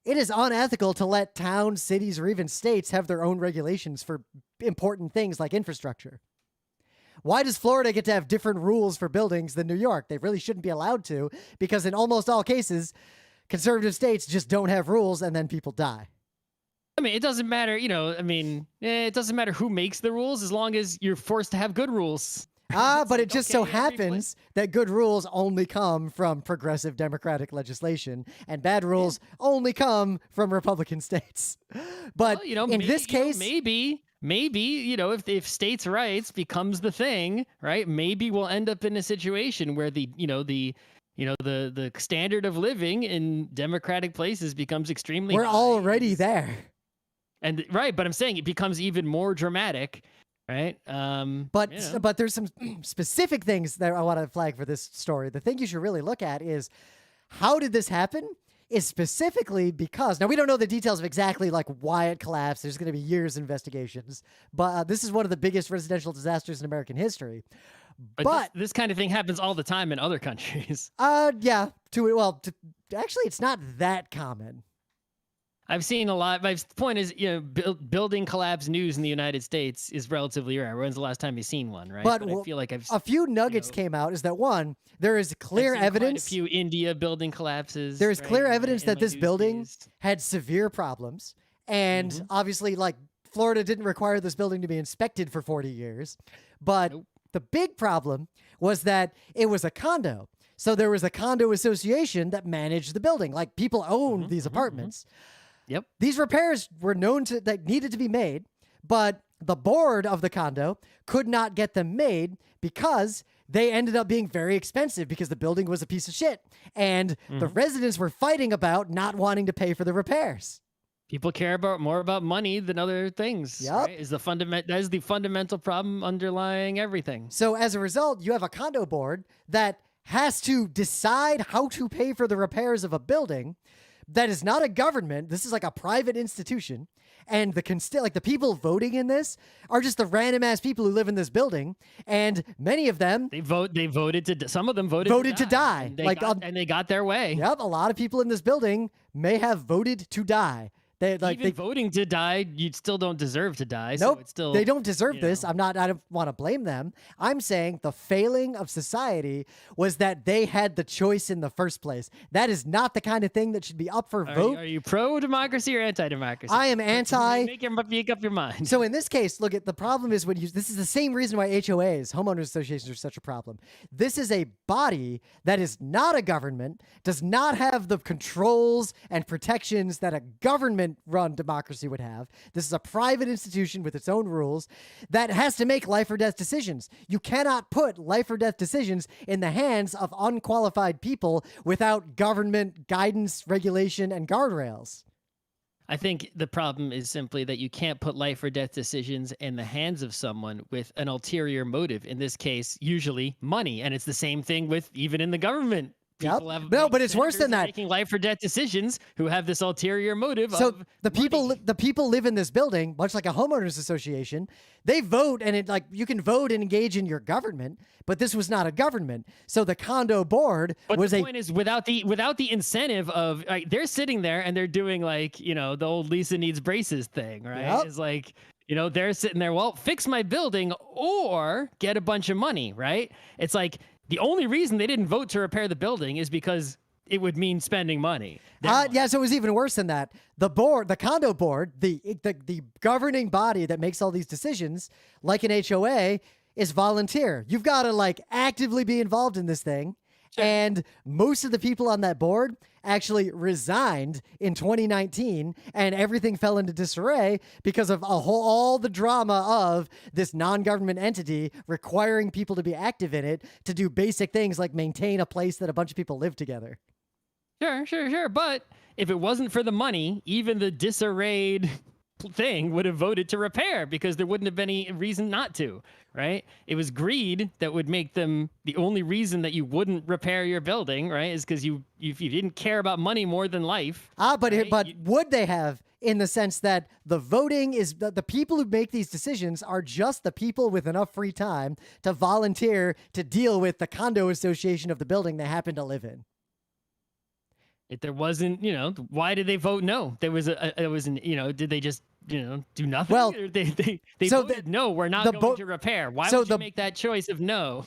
Speaker 1: it is unethical to let towns, cities, or even states have their own regulations for important things like infrastructure. Why does Florida get to have different rules for buildings than New York? They really shouldn't be allowed to, because in almost all cases, conservative states just don't have rules and then people die.
Speaker 2: I mean, it doesn't matter, it doesn't matter who makes the rules as long as you're forced to have good rules.
Speaker 1: But it just so happens that good rules only come from progressive Democratic legislation and bad rules only come from Republican states. But in this case,
Speaker 2: maybe, if states' rights becomes the thing, right? Maybe we'll end up in a situation where the standard of living in democratic places becomes extremely
Speaker 1: we're
Speaker 2: high.
Speaker 1: already there.
Speaker 2: And right, but I'm saying it becomes even more dramatic, right?
Speaker 1: But there's some specific things that I want to flag for this story. The thing you should really look at is how did this happen? Is specifically because now we don't know the details of exactly like why it collapsed. There's going to be years of investigations, but this is one of the biggest residential disasters in American history. But
Speaker 2: this kind of thing happens all the time in other countries.
Speaker 1: Yeah. Actually, it's not that common.
Speaker 2: I've seen a lot. My point is, building collapse news in the United States is relatively rare. When's the last time you've seen one, right?
Speaker 1: But
Speaker 2: I feel like
Speaker 1: a few nuggets came out. Is that one? There is clear evidence.
Speaker 2: Quite a few India building collapses.
Speaker 1: There is clear evidence that this building had severe problems, and obviously, like Florida didn't require this building to be inspected for 40 years. But the big problem was that it was a condo. So there was a condo association that managed the building. Like people owned these apartments.
Speaker 2: Yep.
Speaker 1: These repairs were known that needed to be made, but the board of the condo could not get them made because they ended up being very expensive because the building was a piece of shit. And the residents were fighting about not wanting to pay for the repairs.
Speaker 2: People care more about money than other things.
Speaker 1: Yep.
Speaker 2: Right? That is the fundamental problem underlying everything.
Speaker 1: So as a result, you have a condo board that has to decide how to pay for the repairs of a building that is not a government. This is like a private institution. And the people voting in this are just the random ass people who live in this building. And many of them,
Speaker 2: some of them voted
Speaker 1: to die.
Speaker 2: And they got their way.
Speaker 1: Yep. A lot of people in this building may have voted to die.
Speaker 2: Voting to die, you still don't deserve to die.
Speaker 1: Nope,
Speaker 2: so it's still,
Speaker 1: they don't deserve this. I don't want to blame them. I'm saying the failing of society was that they had the choice in the first place. That is not the kind of thing that should be up for vote.
Speaker 2: Are you pro-democracy or anti-democracy?
Speaker 1: I am anti.
Speaker 2: Make up your mind.
Speaker 1: So in this case, look, the problem is this is the same reason why HOAs, homeowners associations, are such a problem. This is a body that is not a government, does not have the controls and protections that a government-run democracy would have. This is a private institution with its own rules that has to make life or death decisions. You cannot put life or death decisions in the hands of unqualified people without government guidance, regulation, and guardrails.
Speaker 2: I think the problem is simply that you can't put life or death decisions in the hands of someone with an ulterior motive. In this case, usually money. And it's the same thing with even in the government. People have
Speaker 1: but it's worse than that.
Speaker 2: Making life or death decisions who have this ulterior motive.
Speaker 1: So
Speaker 2: of
Speaker 1: the people live in this building, much like a homeowners association. They vote, and you can vote and engage in your government. But this was not a government. So the condo board was
Speaker 2: the point is without the incentive of they're sitting there and they're doing the old Lisa needs braces thing, right?
Speaker 1: Yep.
Speaker 2: It's like, they're sitting there. Well, fix my building or get a bunch of money, right? It's like. The only reason they didn't vote to repair the building is because it would mean spending money.
Speaker 1: Yeah, so it was even worse than that. The condo board, the governing body that makes all these decisions, like an HOA, is volunteer. You've got to actively be involved in this thing.
Speaker 2: Sure.
Speaker 1: And most of the people on that board actually resigned in 2019, and everything fell into disarray because of all the drama of this non-government entity requiring people to be active in it to do basic things like maintain a place that a bunch of people live together.
Speaker 2: Sure. But if it wasn't for the money, even the disarrayed thing would have voted to repair because there wouldn't have been any reason not to, right? It was greed that would make them the only reason that you wouldn't repair your building, right? Is because you didn't care about money more than life.
Speaker 1: But
Speaker 2: right?
Speaker 1: would they have, in the sense that the voting is the people who make these decisions are just the people with enough free time to volunteer to deal with the condo association of the building they happen to live in?
Speaker 2: If there wasn't, why did they vote no? There was did they just, do nothing?
Speaker 1: Well,
Speaker 2: Or they
Speaker 1: so
Speaker 2: voted no, we're not going to repair. Why would you make that choice of no?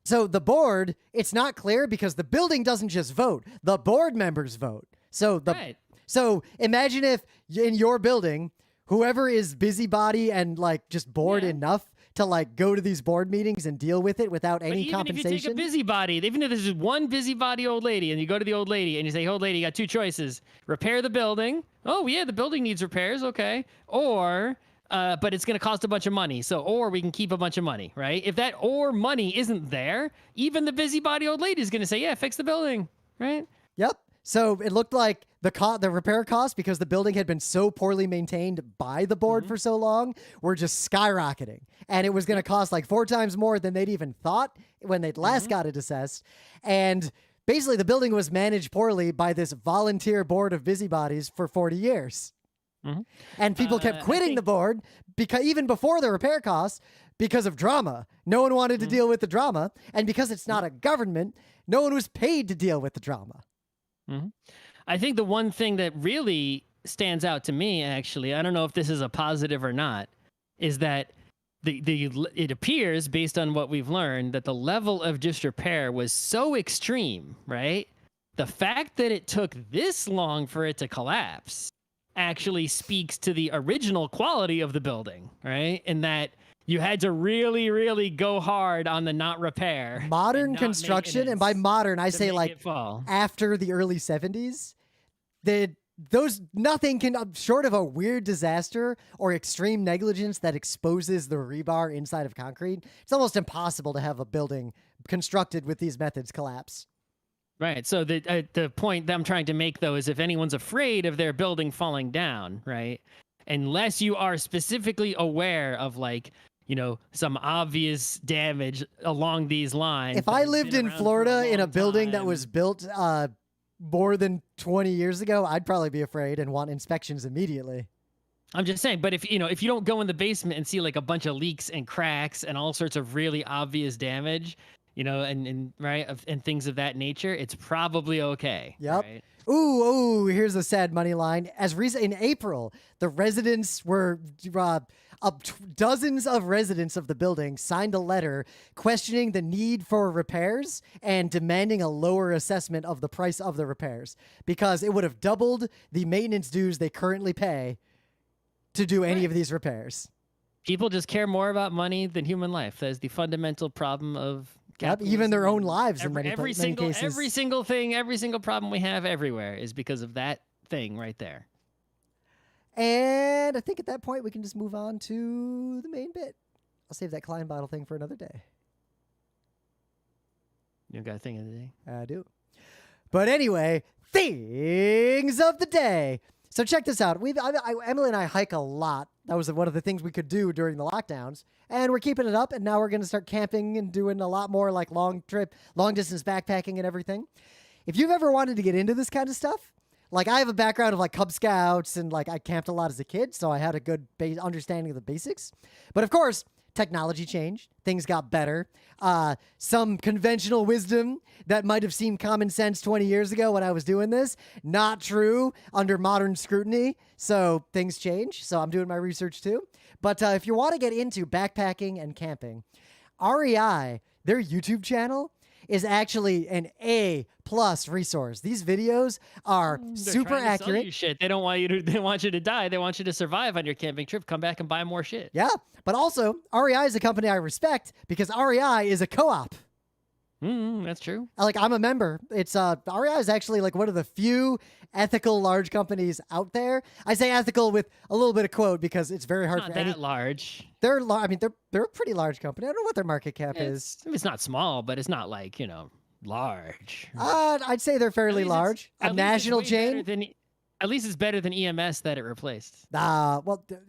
Speaker 1: So the board, it's not clear because the building doesn't just vote. The board members vote.
Speaker 2: Right.
Speaker 1: So imagine if in your building, whoever is busybody and like just bored enough to like go to these board meetings and deal with it without any compensation.
Speaker 2: If you take a busybody, even if there's just one busybody old lady and you go to the old lady and you say, old lady, you got two choices: repair the building. Oh yeah, the building needs repairs. Okay. Or, but it's going to cost a bunch of money. Or we can keep a bunch of money, right? If that or money isn't there, even the busybody old lady is going to say, yeah, fix the building, right?
Speaker 1: Yep. So it looked like the repair costs, because the building had been so poorly maintained by the board for so long, were just skyrocketing. And it was going to cost like 4 times more than they'd even thought when they'd last got it assessed. And basically the building was managed poorly by this volunteer board of busybodies for 40 years. And people kept quitting the board because even before the repair costs, because of drama. No one wanted to deal with the drama. And because it's not a government, no one was paid to deal with the drama.
Speaker 2: I think the one thing that really stands out to me, actually, I don't know if this is a positive or not, is that it appears, based on what we've learned, that the level of disrepair was so extreme, right? The fact that it took this long for it to collapse actually speaks to the original quality of the building, right? In that you had to really, really go hard on the not repair.
Speaker 1: Modern construction, and by modern, I say like after the early 70s, nothing can, short of a weird disaster or extreme negligence that exposes the rebar inside of concrete, it's almost impossible to have a building constructed with these methods collapse.
Speaker 2: Right. So the point that I'm trying to make, though, is if anyone's afraid of their building falling down, right, unless you are specifically aware of like, some obvious damage along these lines.
Speaker 1: If I lived in Florida in a building that was built more than 20 years ago, I'd probably be afraid and want inspections immediately.
Speaker 2: I'm just saying, but if you don't go in the basement and see like a bunch of leaks and cracks and all sorts of really obvious damage, and things of that nature, it's probably okay.
Speaker 1: Yep.
Speaker 2: Right?
Speaker 1: Ooh, here's a sad money line. As recent in April, the residents were dozens of residents of the building signed a letter questioning the need for repairs and demanding a lower assessment of the price of the repairs because it would have doubled the maintenance dues they currently pay to do any of these repairs.
Speaker 2: People just care more about money than human life. That is the fundamental problem of capitalism.
Speaker 1: Even their own lives in many cases.
Speaker 2: Every single thing, every single problem we have everywhere is because of that thing right there.
Speaker 1: And I think at that point we can just move on to the main bit. I'll save that Klein bottle thing for another day.
Speaker 2: You got a thing of the day?
Speaker 1: I do. But anyway, things of the day. So check this out. Emily and I hike a lot. That was one of the things we could do during the lockdowns. And we're keeping it up. And now we're going to start camping and doing a lot more like long distance backpacking and everything. If you've ever wanted to get into this kind of stuff, like I have a background of like Cub Scouts and like I camped a lot as a kid. So I had a good understanding of the basics. But of course, technology changed. Things got better. Some conventional wisdom that might have seemed common sense 20 years ago when I was doing this, not true under modern scrutiny. So things change. So I'm doing my research too. But if you want to get into backpacking and camping, REI, their YouTube channel, is actually an A+ resource. These videos are super accurate.
Speaker 2: Shit. They don't want you to. They want you to die. They want you to survive on your camping trip. Come back and buy more shit.
Speaker 1: Yeah, but also REI is a company I respect because REI is a co-op.
Speaker 2: That's true.
Speaker 1: Like, I'm a member. It's REI is actually like one of the few ethical large companies out there. I say ethical with a little bit of quote because it's very hard
Speaker 2: Not
Speaker 1: for any.
Speaker 2: that large.
Speaker 1: I mean, they're a pretty large company. I don't know what their market cap is.
Speaker 2: It's not small, but it's not like, large.
Speaker 1: I'd say they're fairly large. A national chain.
Speaker 2: At least it's better than EMS that it replaced.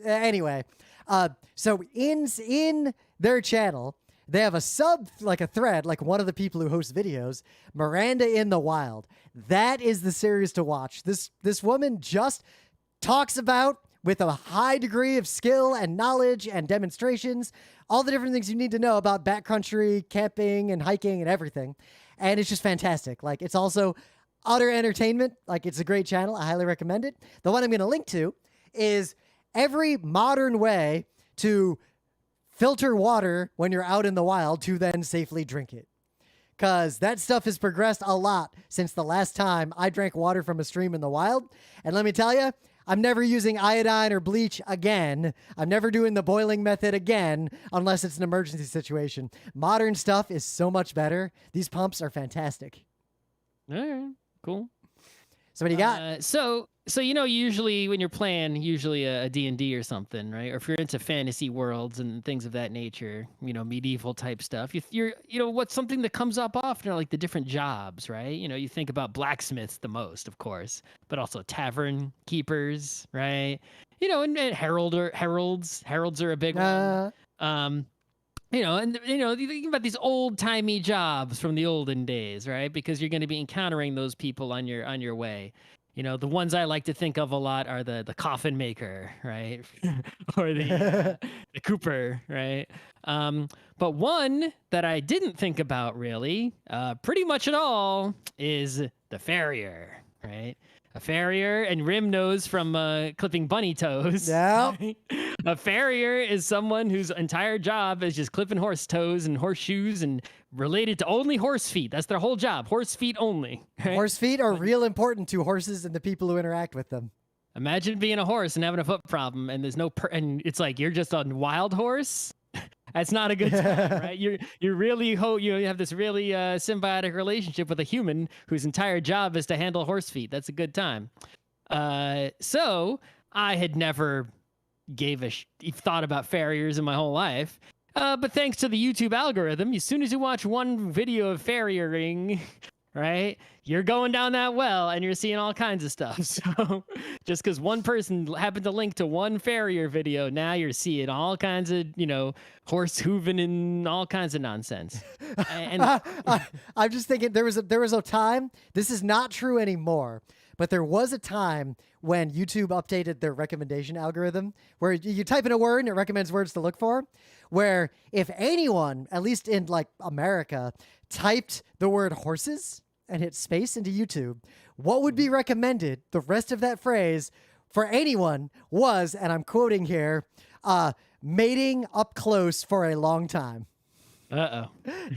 Speaker 1: Anyway, so in their channel, they have a thread, like one of the people who host videos, Miranda in the Wild. That is the series to watch. This woman just talks about, with a high degree of skill and knowledge and demonstrations, all the different things you need to know about backcountry camping and hiking and everything. And it's just fantastic. Like, it's also utter entertainment. Like, it's a great channel. I highly recommend it. The one I'm going to link to is every modern way to filter water when you're out in the wild to then safely drink it. Because that stuff has progressed a lot since the last time I drank water from a stream in the wild. And let me tell you, I'm never using iodine or bleach again. I'm never doing the boiling method again unless it's an emergency situation. Modern stuff is so much better. These pumps are fantastic.
Speaker 2: All right, cool.
Speaker 1: So what do you got?
Speaker 2: So usually when you're playing, a D&D or something, right? Or if you're into fantasy worlds and things of that nature, medieval type stuff, you're what's something that comes up often are like the different jobs, right? You think about blacksmiths the most, of course, but also tavern keepers, right? And heralds are a big one. You think about these old-timey jobs from the olden days, right? Because you're going to be encountering those people on your way. The ones I like to think of a lot are the coffin maker, right? Or the cooper, right? But one that I didn't think about really, pretty much at all, is the farrier, right? A farrier, and Rim knows from clipping bunny toes.
Speaker 1: Yeah.
Speaker 2: Right? A farrier is someone whose entire job is just clipping horse toes and horseshoes and related to only horse feet. That's their whole job, horse feet only. Right?
Speaker 1: Horse feet are real important to horses and the people who interact with them.
Speaker 2: Imagine being a horse and having a foot problem, and there's and it's like you're just a wild horse. That's not a good time, right? You have this really symbiotic relationship with a human whose entire job is to handle horse feet. That's a good time. So I had never thought about farriers in my whole life. But thanks to the YouTube algorithm, as soon as you watch one video of farriering, right, you're going down that well and you're seeing all kinds of stuff. So just because one person happened to link to one farrier video, now you're seeing all kinds of, horse hooving and all kinds of nonsense. And
Speaker 1: I'm just thinking there was a time, this is not true anymore, but there was a time when YouTube updated their recommendation algorithm where you type in a word and it recommends words to look for, where if anyone, at least in like America, typed the word horses and hit space into YouTube, what would be recommended, the rest of that phrase, for anyone was, and I'm quoting here, mating up close for a long time.
Speaker 2: Uh-oh.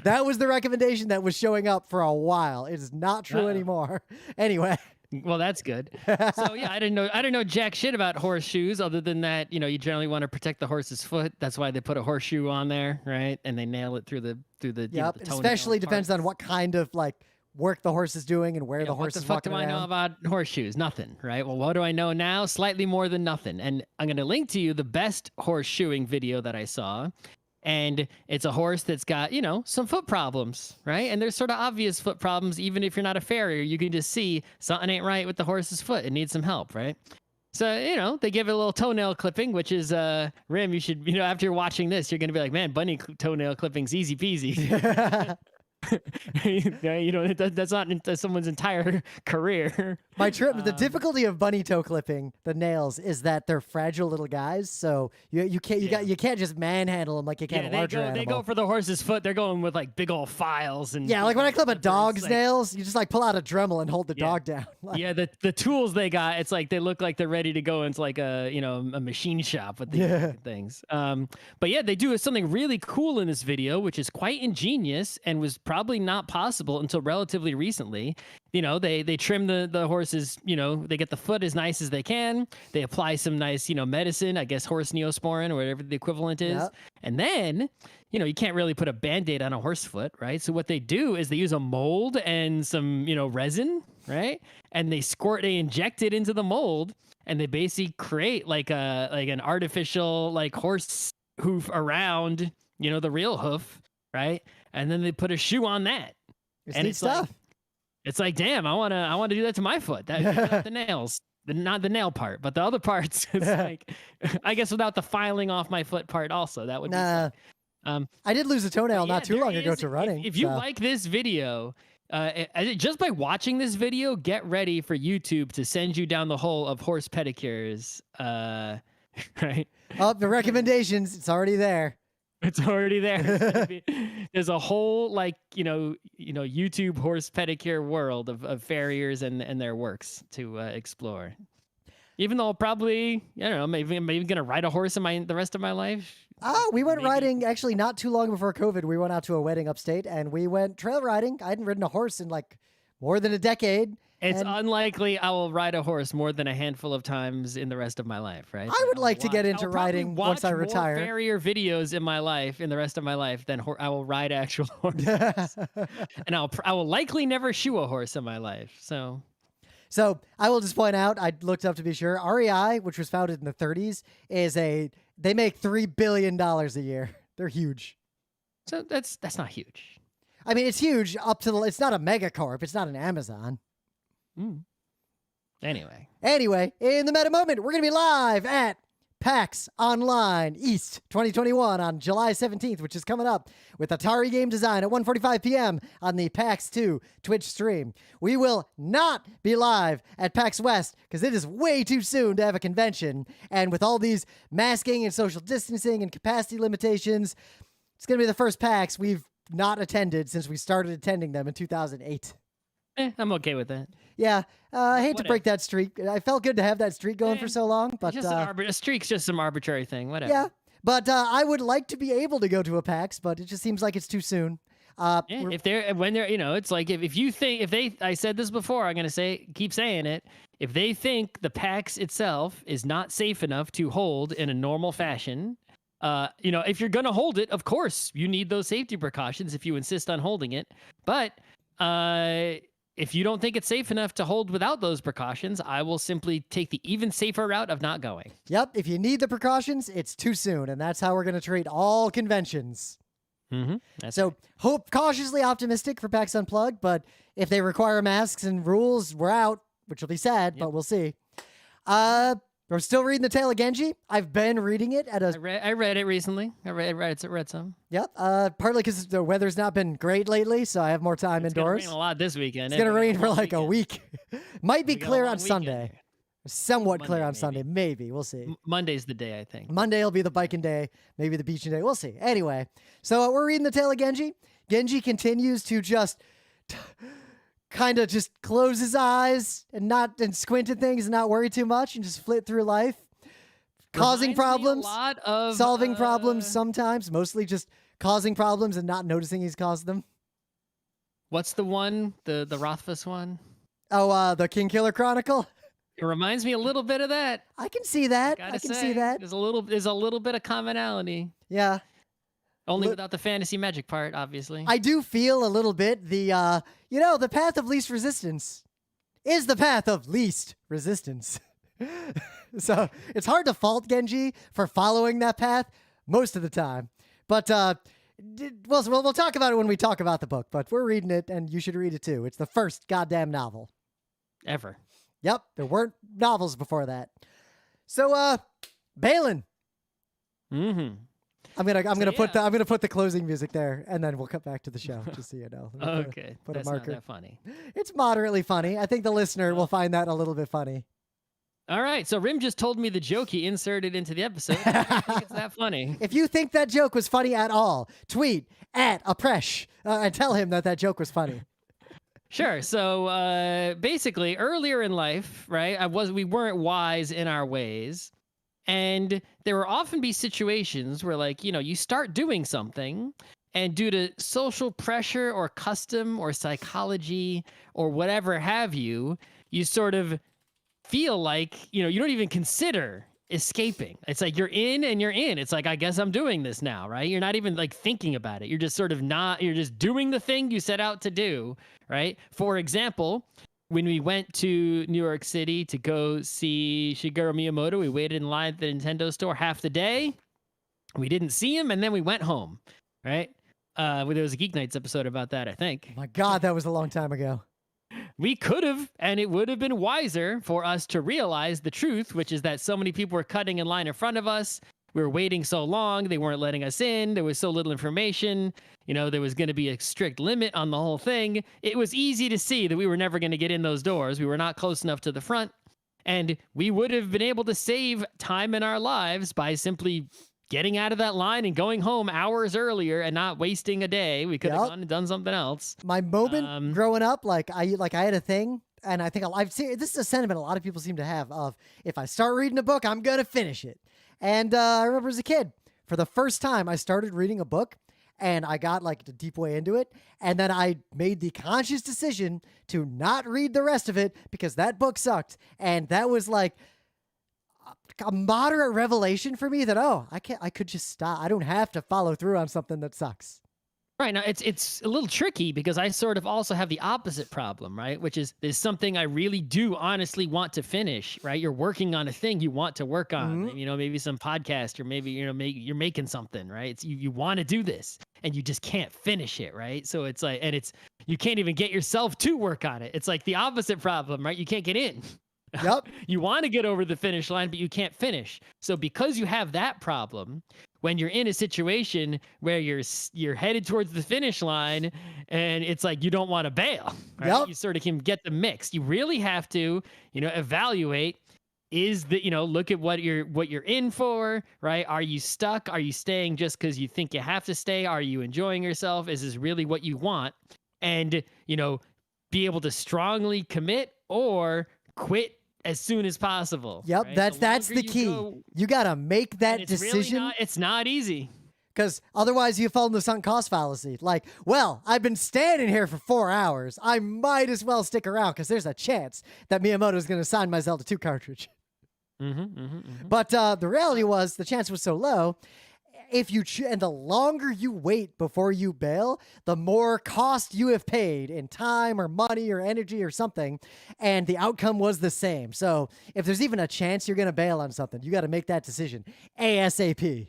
Speaker 1: That was the recommendation that was showing up for a while. It is not true anymore. Anyway.
Speaker 2: Well, that's good. So yeah, I didn't know jack shit about horseshoes other than that, you generally want to protect the horse's foot. That's why they put a horseshoe on there, right? And they nail it through the
Speaker 1: Yep. It especially depends on what kind of like work the horse is doing and where the horse is walking around.
Speaker 2: What the fuck do I know about horseshoes? Nothing, right? Well, what do I know now? Slightly more than nothing. And I'm going to link to you the best horseshoeing video that I saw. And it's a horse that's got, some foot problems, right? And there's sort of obvious foot problems. Even if you're not a farrier, you can just see something ain't right with the horse's foot. It needs some help, right? So, they give it a little toenail clipping, which is, Rim, you should, after watching this, you're going to be like, man, bunny toenail clipping's easy peasy. That's not someone's entire career.
Speaker 1: The difficulty of bunny toe clipping the nails is that they're fragile little guys, so you can't just manhandle them like you can a larger animal.
Speaker 2: They go for the horse's foot. They're going with like big old files and
Speaker 1: like when I clip a dog's nails, you just like pull out a Dremel and hold the dog down.
Speaker 2: The tools they got, it's like they look like they're ready to go into like a machine shop with these things. But yeah, they do something really cool in this video, which is quite ingenious and was probably not possible until relatively recently. They trim the horse horses, they get the foot as nice as they can. They apply some nice, medicine, I guess horse neosporin or whatever the equivalent is.
Speaker 1: Yep.
Speaker 2: And then, you can't really put a Band-Aid on a horse foot, right? So what they do is they use a mold and some, resin, right? And they inject it into the mold, and they basically create like an artificial like horse hoof around, the real hoof, right? And then they put a shoe on that.
Speaker 1: And it's stuff.
Speaker 2: It's like, damn, I wanna do that to my foot. That without the nails. Not the nail part, but the other parts. It's like, I guess without the filing off my foot part also, that would be fun.
Speaker 1: I did lose a toenail not too long ago to running.
Speaker 2: If you like this video, just by watching this video, get ready for YouTube to send you down the hole of horse pedicures. Right?
Speaker 1: Oh, the recommendations, it's already there.
Speaker 2: It's already there. There's a whole YouTube horse pedicure world of farriers and their works to explore. Even though I'll probably, I don't know, maybe I'm gonna ride a horse the rest of my life.
Speaker 1: Oh, we went riding actually not too long before COVID. We went out to a wedding upstate and we went trail riding. I hadn't ridden a horse in like more than a decade.
Speaker 2: It's unlikely I will ride a horse more than a handful of times in the rest of my life, right?
Speaker 1: I would like to get into riding once I retire.
Speaker 2: More farrier videos in my life, in the rest of my life, than I will ride actual horses. And I will likely never shoe a horse in my life. So
Speaker 1: I will just point out, I looked up to be sure, REI, which was founded in the 30s, they make $3 billion a year. They're huge.
Speaker 2: So that's not huge.
Speaker 1: I mean, it's huge it's not a megacorp. It's not an Amazon.
Speaker 2: Anyway,
Speaker 1: in the meta moment, we're going to be live at PAX Online East 2021 on July 17th, which is coming up, with Atari game design at 1:45 p.m. on the PAX 2 Twitch stream. We will not be live at PAX West because it is way too soon to have a convention. And with all these masking and social distancing and capacity limitations, it's going to be the first PAX we've not attended since we started attending them in 2008.
Speaker 2: I'm okay with that.
Speaker 1: Yeah, I hate to break that streak. I felt good to have that streak going for so long, but
Speaker 2: a streak's just some arbitrary thing. Whatever.
Speaker 1: Yeah, but I would like to be able to go to a PAX, but it just seems like it's too soon.
Speaker 2: It's like if you think I said this before, I'm gonna keep saying it. If they think the PAX itself is not safe enough to hold in a normal fashion, if you're gonna hold it, of course you need those safety precautions if you insist on holding it. But if you don't think it's safe enough to hold without those precautions, I will simply take the even safer route of not going.
Speaker 1: Yep. If you need the precautions, it's too soon. And that's how we're going to treat all conventions.
Speaker 2: So
Speaker 1: cautiously optimistic for PAX Unplugged, but if they require masks and rules, we're out, which will be sad, but we'll see. We're still reading The Tale of Genji. I've been reading it at
Speaker 2: I read it recently. I read some.
Speaker 1: Yep. Partly because the weather's not been great lately, so I have more time indoors.
Speaker 2: It's gonna rain a lot this weekend.
Speaker 1: It's gonna rain for like a week. Might be clear on Sunday. Somewhat clear on Sunday. Maybe. We'll see.
Speaker 2: Monday's the day, I think.
Speaker 1: Monday will be the biking day. Maybe the beaching day. We'll see. Anyway, so we're reading The Tale of Genji. Genji continues to just kind of just close his eyes and squint at things and not worry too much and just flit through life, causing problems, solving problems sometimes, mostly just causing problems and not noticing he's caused them.
Speaker 2: What's the one? The Rothfuss one?
Speaker 1: Oh, the King Killer Chronicle?
Speaker 2: It reminds me a little bit of that.
Speaker 1: I can see that. See that.
Speaker 2: There's a little bit of commonality.
Speaker 1: Yeah.
Speaker 2: Only without the fantasy magic part, obviously.
Speaker 1: I do feel a little bit the path of least resistance is the path of least resistance. So it's hard to fault Genji for following that path most of the time. But we'll talk about it when we talk about the book. But we're reading it, and you should read it too. It's the first goddamn novel.
Speaker 2: Ever.
Speaker 1: Yep, there weren't novels before that. So, Balin.
Speaker 2: Mm-hmm.
Speaker 1: I'm gonna put the closing music there, and then we'll cut back to the show, just so you know.
Speaker 2: Okay,
Speaker 1: put
Speaker 2: that's
Speaker 1: a marker.
Speaker 2: Not that funny.
Speaker 1: It's moderately funny. I think the listener will find that a little bit funny.
Speaker 2: All right, so Rim just told me the joke he inserted into the episode. I don't think it's that funny.
Speaker 1: If you think that joke was funny at all, tweet @Apresh and tell him that joke was funny.
Speaker 2: Sure. So basically, earlier in life, right, we weren't wise in our ways. And there will often be situations where, like, you start doing something, and due to social pressure or custom or psychology or whatever have you, you sort of feel like, you don't even consider escaping. It's like you're in and you're in. It's like, I guess I'm doing this now, right? You're not even like thinking about it. You're just sort of not, you're just doing the thing you set out to do, right? For example, when we went to New York City to go see Shigeru Miyamoto, we waited in line at the Nintendo store half the day. We didn't see him, and then we went home, right? There was a GeekNights episode about that, I think.
Speaker 1: Oh my God, that was a long time ago.
Speaker 2: We could have, and it would have been wiser for us to realize the truth, which is that so many people were cutting in line in front of us. We were waiting so long, they weren't letting us in. There was so little information. There was going to be a strict limit on the whole thing. It was easy to see that we were never going to get in those doors. We were not close enough to the front. And we would have been able to save time in our lives by simply getting out of that line and going home hours earlier and not wasting a day. We could have gone and done something else.
Speaker 1: My moment growing up, I had a thing, and I think I've seen this is a sentiment a lot of people seem to have of, if I start reading a book, I'm gonna finish it. And I remember as a kid, for the first time, I started reading a book, and I got like a deep way into it, and then I made the conscious decision to not read the rest of it because that book sucked, and that was like a moderate revelation for me that, I could just stop. I don't have to follow through on something that sucks.
Speaker 2: Right. Now, it's a little tricky because I sort of also have the opposite problem, right? Which is, there's something I really do honestly want to finish, right? You're working on a thing you want to work on, maybe some podcast, or maybe, you're making something, right? It's, you want to do this and you just can't finish it, right? So it's like, and you can't even get yourself to work on it. It's like the opposite problem, right? You can't get in.
Speaker 1: Yep.
Speaker 2: You want to get over the finish line, but you can't finish. So because you have that problem, when you're in a situation where you're headed towards the finish line and it's like you don't want to bail, right?
Speaker 1: Yep.
Speaker 2: You sort of can get the mix. You really have to, evaluate, is that, look at what you're in for, right? Are you stuck? Are you staying just because you think you have to stay? Are you enjoying yourself? Is this really what you want? And, be able to strongly commit or quit as soon as possible.
Speaker 1: Yep,
Speaker 2: right?
Speaker 1: that's the key. You got to make that decision.
Speaker 2: Really it's not easy.
Speaker 1: Because otherwise you fall into the sunk cost fallacy. Like, well, I've been standing here for 4 hours. I might as well stick around because there's a chance that Miyamoto is going to sign my Zelda 2 cartridge. But the reality was the chance was so low. And the longer you wait before you bail, the more cost you have paid in time or money or energy or something, and the outcome was the same. So if there's even a chance you're going to bail on something, you got to make that decision ASAP.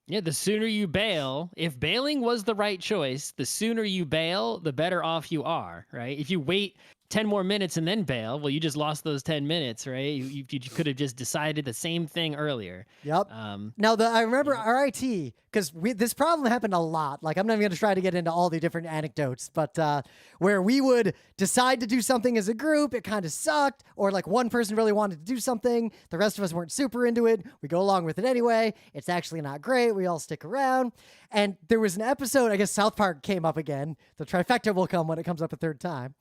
Speaker 2: Yeah, the sooner you bail, if bailing was the right choice, the sooner you bail, the better off you are, right? If you wait 10 more minutes and then bail, well, you just lost those 10 minutes, right? You could have just decided the same thing earlier.
Speaker 1: Yep. Now, I remember RIT, because this problem happened a lot. Like, I'm not even going to try to get into all the different anecdotes, but where we would decide to do something as a group, it kind of sucked, or like one person really wanted to do something, the rest of us weren't super into it, we go along with it anyway, it's actually not great, we all stick around, and there was an episode, I guess South Park came up again, the trifecta will come when it comes up a third time.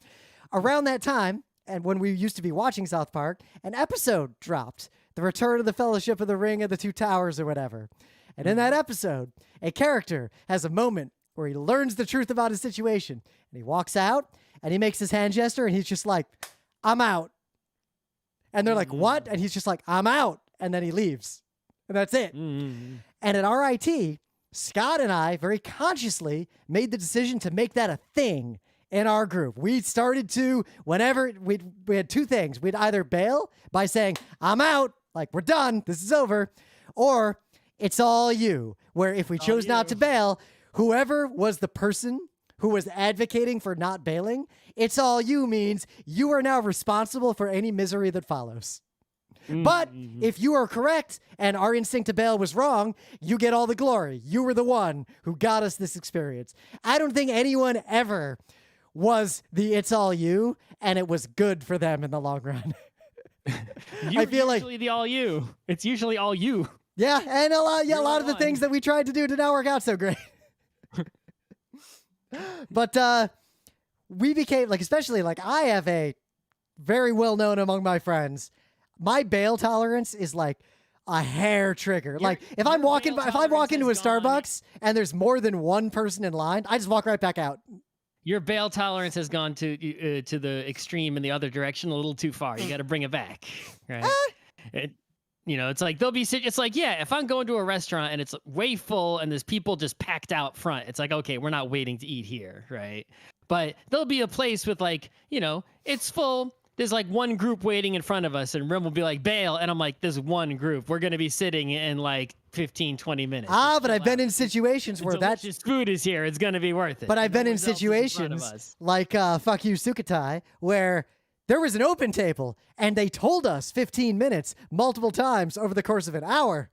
Speaker 1: Around that time, and when we used to be watching South Park, an episode dropped, The Return of the Fellowship of the Ring of the Two Towers or whatever. And in that episode, a character has a moment where he learns the truth about his situation. And he walks out, and he makes his hand gesture, and he's just like, I'm out. And they're like, what? And he's just like, I'm out. And then he leaves. And that's it. And at RIT, Scott and I very consciously made the decision to make that a thing in our group. We started to, whenever we had two things. We'd either bail by saying, I'm out, like we're done, this is over, or it's all you, where if we chose not to bail, whoever was the person who was advocating for not bailing, it's all you means you are now responsible for any misery that follows. But if you are correct and our instinct to bail was wrong, you get all the glory. You were the one who got us this experience. I don't think anyone ever was the it's all you, and it was good for them in the long run.
Speaker 2: I feel like the all you. It's usually all you.
Speaker 1: Yeah, and a lot of the things that we tried to do did not work out so great. But we became especially I have a very well known among my friends. My bail tolerance is like a hair trigger. If I walk into a Starbucks and there's more than one person in line, I just walk right back out.
Speaker 2: Your bail tolerance has gone to the extreme in the other direction a little too far. You got to bring it back, right? It, it's like it's like, yeah, if I'm going to a restaurant and it's way full and there's people just packed out front, it's like, okay, we're not waiting to eat here, right? But there'll be a place with like, it's full. There's like one group waiting in front of us and Rim will be like, bail. And I'm like, there's one group. We're going to be sitting in like 15, 20 minutes.
Speaker 1: But I've been in situations where that
Speaker 2: food is here. It's going to be worth it.
Speaker 1: But I've been in situations like Fuck You Sukhothai where there was an open table and they told us 15 minutes multiple times over the course of an hour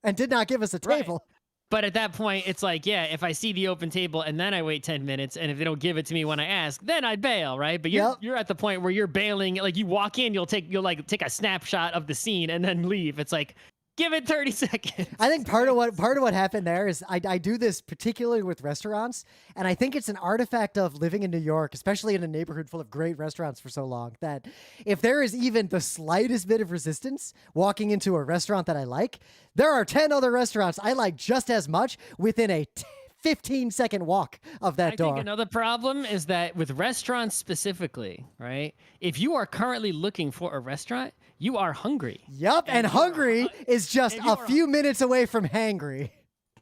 Speaker 1: and did not give us a table.
Speaker 2: Right. But at that point, it's like, yeah, if I see the open table and then I wait 10 minutes, and if they don't give it to me when I ask, then I bail, right? But you're at the point where you're bailing. Like you walk in, you'll take a snapshot of the scene and then leave. It's like, give it 30 seconds.
Speaker 1: I think part of what happened there is I do this particularly with restaurants, and I think it's an artifact of living in New York, especially in a neighborhood full of great restaurants for so long, that if there is even the slightest bit of resistance walking into a restaurant that I like, there are 10 other restaurants I like just as much within a 15-second walk of that door.
Speaker 2: I think another problem is that with restaurants specifically, right? If you are currently looking for a restaurant, you are hungry.
Speaker 1: Yep, and hungry is just a few minutes away from hangry.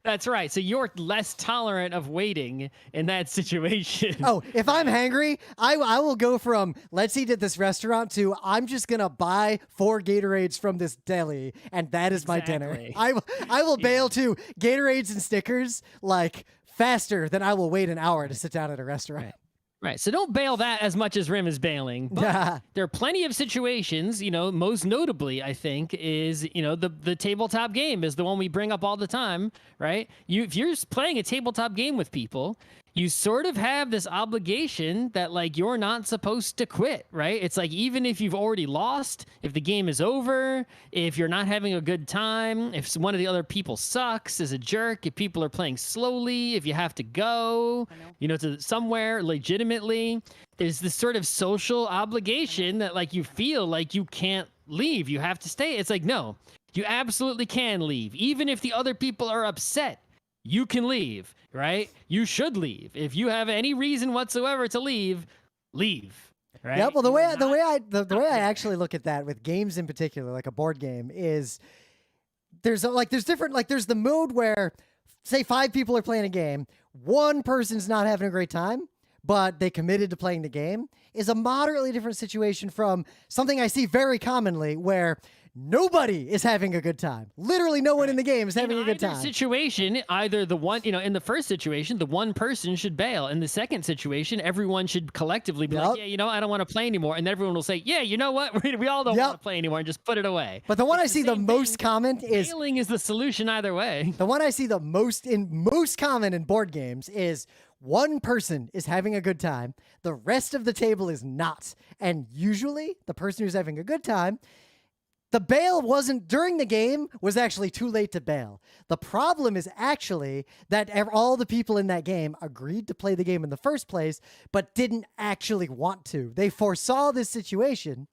Speaker 2: That's right. So you're less tolerant of waiting in that situation.
Speaker 1: Oh, if I'm hangry, I will go from let's eat at this restaurant to I'm just going to buy 4 Gatorades from this deli and that is my dinner. I will bail to Gatorades and Snickers like faster than I will wait an hour to sit down at a restaurant.
Speaker 2: Right. So don't bail that as much as Rim is bailing. But there are plenty of situations, most notably, I think, is, the tabletop game is the one we bring up all the time, right? If you're playing a tabletop game with people, you sort of have this obligation that like you're not supposed to quit, right? It's like even if you've already lost, if the game is over, if you're not having a good time, if one of the other people sucks, is a jerk, if people are playing slowly, if you have to go, to somewhere legitimately, there's this sort of social obligation that like you feel like you can't leave. You have to stay. It's like, no, you absolutely can leave. Even if the other people are upset, you can leave, right? You should leave. If you have any reason whatsoever to leave, right?
Speaker 1: Yeah, well, the way I actually look at that with games in particular, like a board game, is there's the mode where, say, 5 people are playing a game, one person's not having a great time, but they committed to playing the game, is a moderately different situation from something I see very commonly where nobody is having a good time. Literally no one in the game is having a good time.
Speaker 2: Situation, either the one, in the first situation, the one person should bail. In the second situation, everyone should collectively be like, yeah, I don't want to play anymore. And everyone will say, yeah, you know what? We all don't want to play anymore and just put it away.
Speaker 1: But the one I see the most common is...
Speaker 2: Bailing is the solution either way.
Speaker 1: The one I see the most common in board games is one person is having a good time. The rest of the table is not. And usually the person who's having a good time, the bail wasn't during the game, was actually too late to bail. The problem is actually that all the people in that game agreed to play the game in the first place, but didn't actually want to. They foresaw this situation,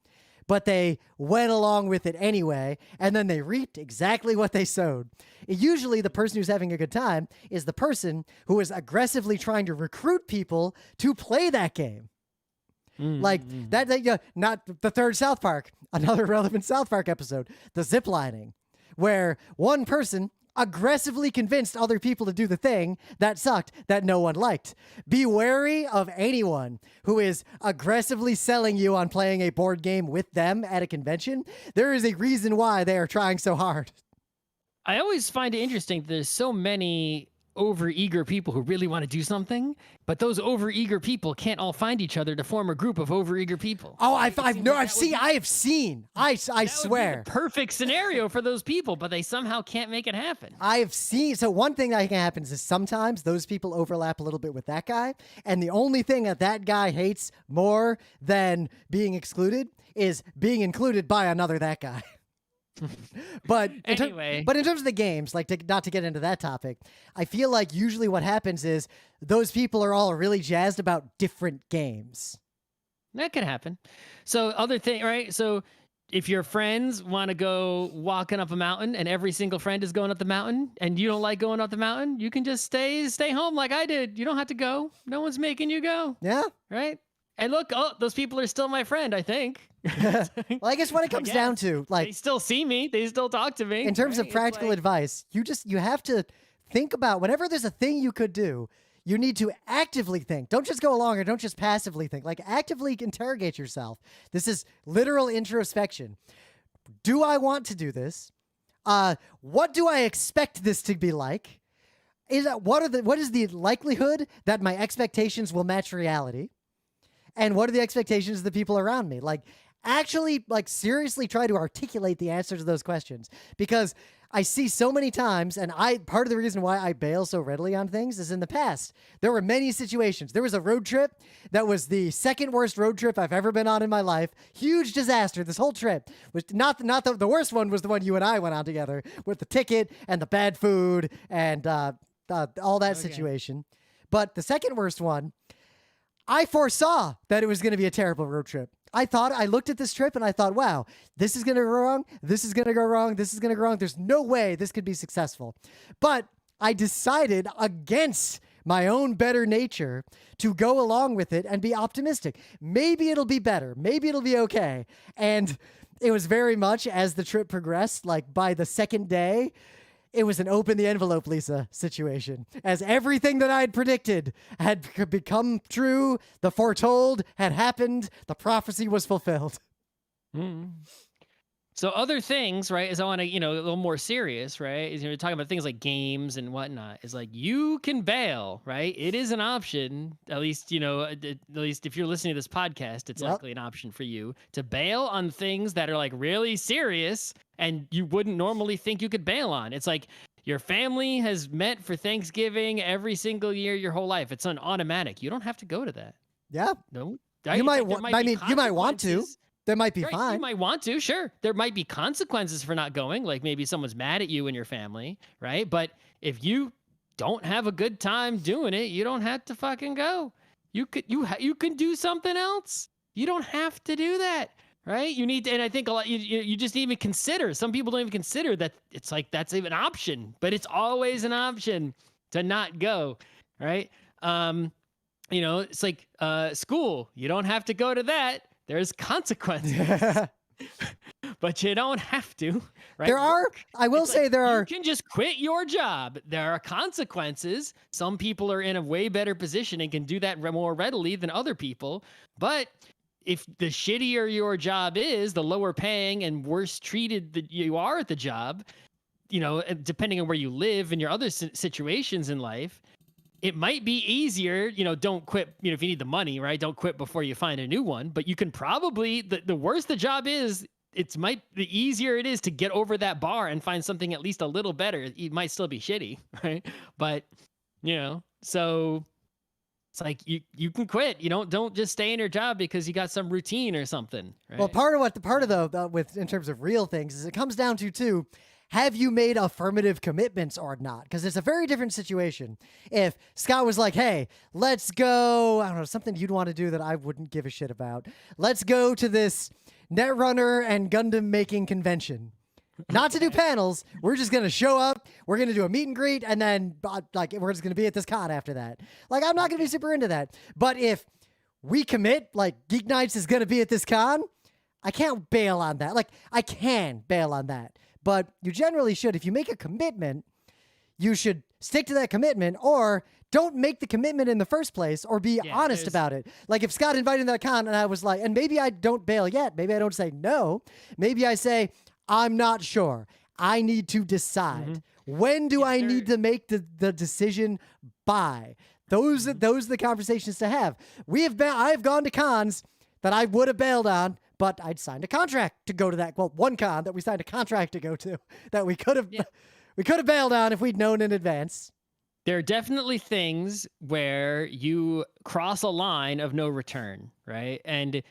Speaker 1: but they went along with it anyway, and then they reaped exactly what they sowed. Usually the person who's having a good time is the person who is aggressively trying to recruit people to play that game. Not the third South Park, another relevant South Park episode, the ziplining, where one person aggressively convinced other people to do the thing that sucked, that no one liked. Be wary of anyone who is aggressively selling you on playing a board game with them at a convention. There is a reason why they are trying so hard.
Speaker 2: I always find it interesting that there's so many overeager people who really want to do something, but those overeager people can't all find each other to form a group of overeager people.
Speaker 1: Oh, I have seen. I swear.
Speaker 2: Would be the perfect scenario for those people, but they somehow can't make it happen.
Speaker 1: I have seen. So one thing that can happen is sometimes those people overlap a little bit with that guy, and the only thing that guy hates more than being excluded is being included by another that guy. But
Speaker 2: anyway,
Speaker 1: in terms of the games, not to get into that topic, I feel like usually what happens is those people are all really jazzed about different games.
Speaker 2: That could happen. So other thing, right? So if your friends want to go walking up a mountain and every single friend is going up the mountain and you don't like going up the mountain, you can just stay home like I did. You don't have to go. No one's making you go.
Speaker 1: Yeah.
Speaker 2: Right. And look, oh, those people are still my friend, I think.
Speaker 1: Well, I guess what it comes down to, like,
Speaker 2: they still see me, they still talk to me.
Speaker 1: in terms of practical advice, you have to think about whenever there's a thing you could do, you need to actively think. Don't just go along or don't just passively think. Like, actively interrogate yourself. This is literal introspection. Do I want to do this? What do I expect this to be like? What is the likelihood that my expectations will match reality? And what are the expectations of the people around me? Like, actually, like, seriously try to articulate the answer to those questions. Because I see so many times, and part of the reason why I bail so readily on things is in the past, there were many situations. There was a road trip that was the second worst road trip I've ever been on in my life. Huge disaster. This whole trip was not the worst one was the one you and I went on together with the ticket and the bad food and all that situation. But the second worst one, I foresaw that it was going to be a terrible road trip. I looked at this trip and I thought, wow, this is going to go wrong. This is going to go wrong. This is going to go wrong. There's no way this could be successful. But I decided against my own better nature to go along with it and be optimistic. Maybe it'll be better. Maybe it'll be okay. And it was very much as the trip progressed, like by the second day, it was an open the envelope, Lisa situation. As everything that I had predicted had become true, the foretold had happened, the prophecy was fulfilled.
Speaker 2: Mm. So other things, right, is I want to, a little more serious, right, is you're talking about things like games and whatnot, is like you can bail, right? It is an option, at least, at least if you're listening to this podcast, it's likely an option for you to bail on things that are like really serious and you wouldn't normally think you could bail on. It's like your family has met for Thanksgiving every single year your whole life. It's an automatic. You don't have to go to that.
Speaker 1: Yeah.
Speaker 2: No.
Speaker 1: You might want to. That might be fine.
Speaker 2: You might want to, sure. There might be consequences for not going, like maybe someone's mad at you and your family, right? But if you don't have a good time doing it, you don't have to fucking go. You can do something else. You don't have to do that, right? You need to, and I think a lot. You just even consider. Some people don't even consider that it's like that's even an option, but it's always an option to not go, right? It's like school. You don't have to go to that. There's consequences, but you don't have to, right?
Speaker 1: I will say there are.
Speaker 2: You can just quit your job. There are consequences. Some people are in a way better position and can do that more readily than other people. But if the shittier your job is, the lower paying and worse treated that you are at the job, depending on where you live and your other situations in life, it might be easier, don't quit, if you need the money, right? Don't quit before you find a new one, but you can probably, the worse the job is, the easier it is to get over that bar and find something at least a little better. It might still be shitty, right? But, so it's like you can quit. Don't just stay in your job because you got some routine or something, right?
Speaker 1: Well, part of with in terms of real things is it comes down to too, have you made affirmative commitments or not? Because it's a very different situation. If Scott was like, hey, let's go, I don't know, something you'd want to do that I wouldn't give a shit about. Let's go to this Netrunner and Gundam making convention. Not to do panels. We're just going to show up. We're going to do a meet and greet. And then we're just going to be at this con after that. Like, I'm not going to be super into that. But if we commit, like GeekNights is going to be at this con, I can't bail on that. Like, I can bail on that. But you generally should. If you make a commitment, you should stick to that commitment or don't make the commitment in the first place or be honest about it. Like if Scott invited me to that con and I was like, and maybe I don't bail yet. Maybe I don't say no. Maybe I say, I'm not sure. I need to decide. When do I need to make the decision by? Those are the conversations to have. I have gone to cons that I would have bailed on, but I'd signed a contract to go to that. Well, one con that we signed a contract to go to that we could have bailed on if we'd known in advance.
Speaker 2: There are definitely things where you cross a line of no return, right? And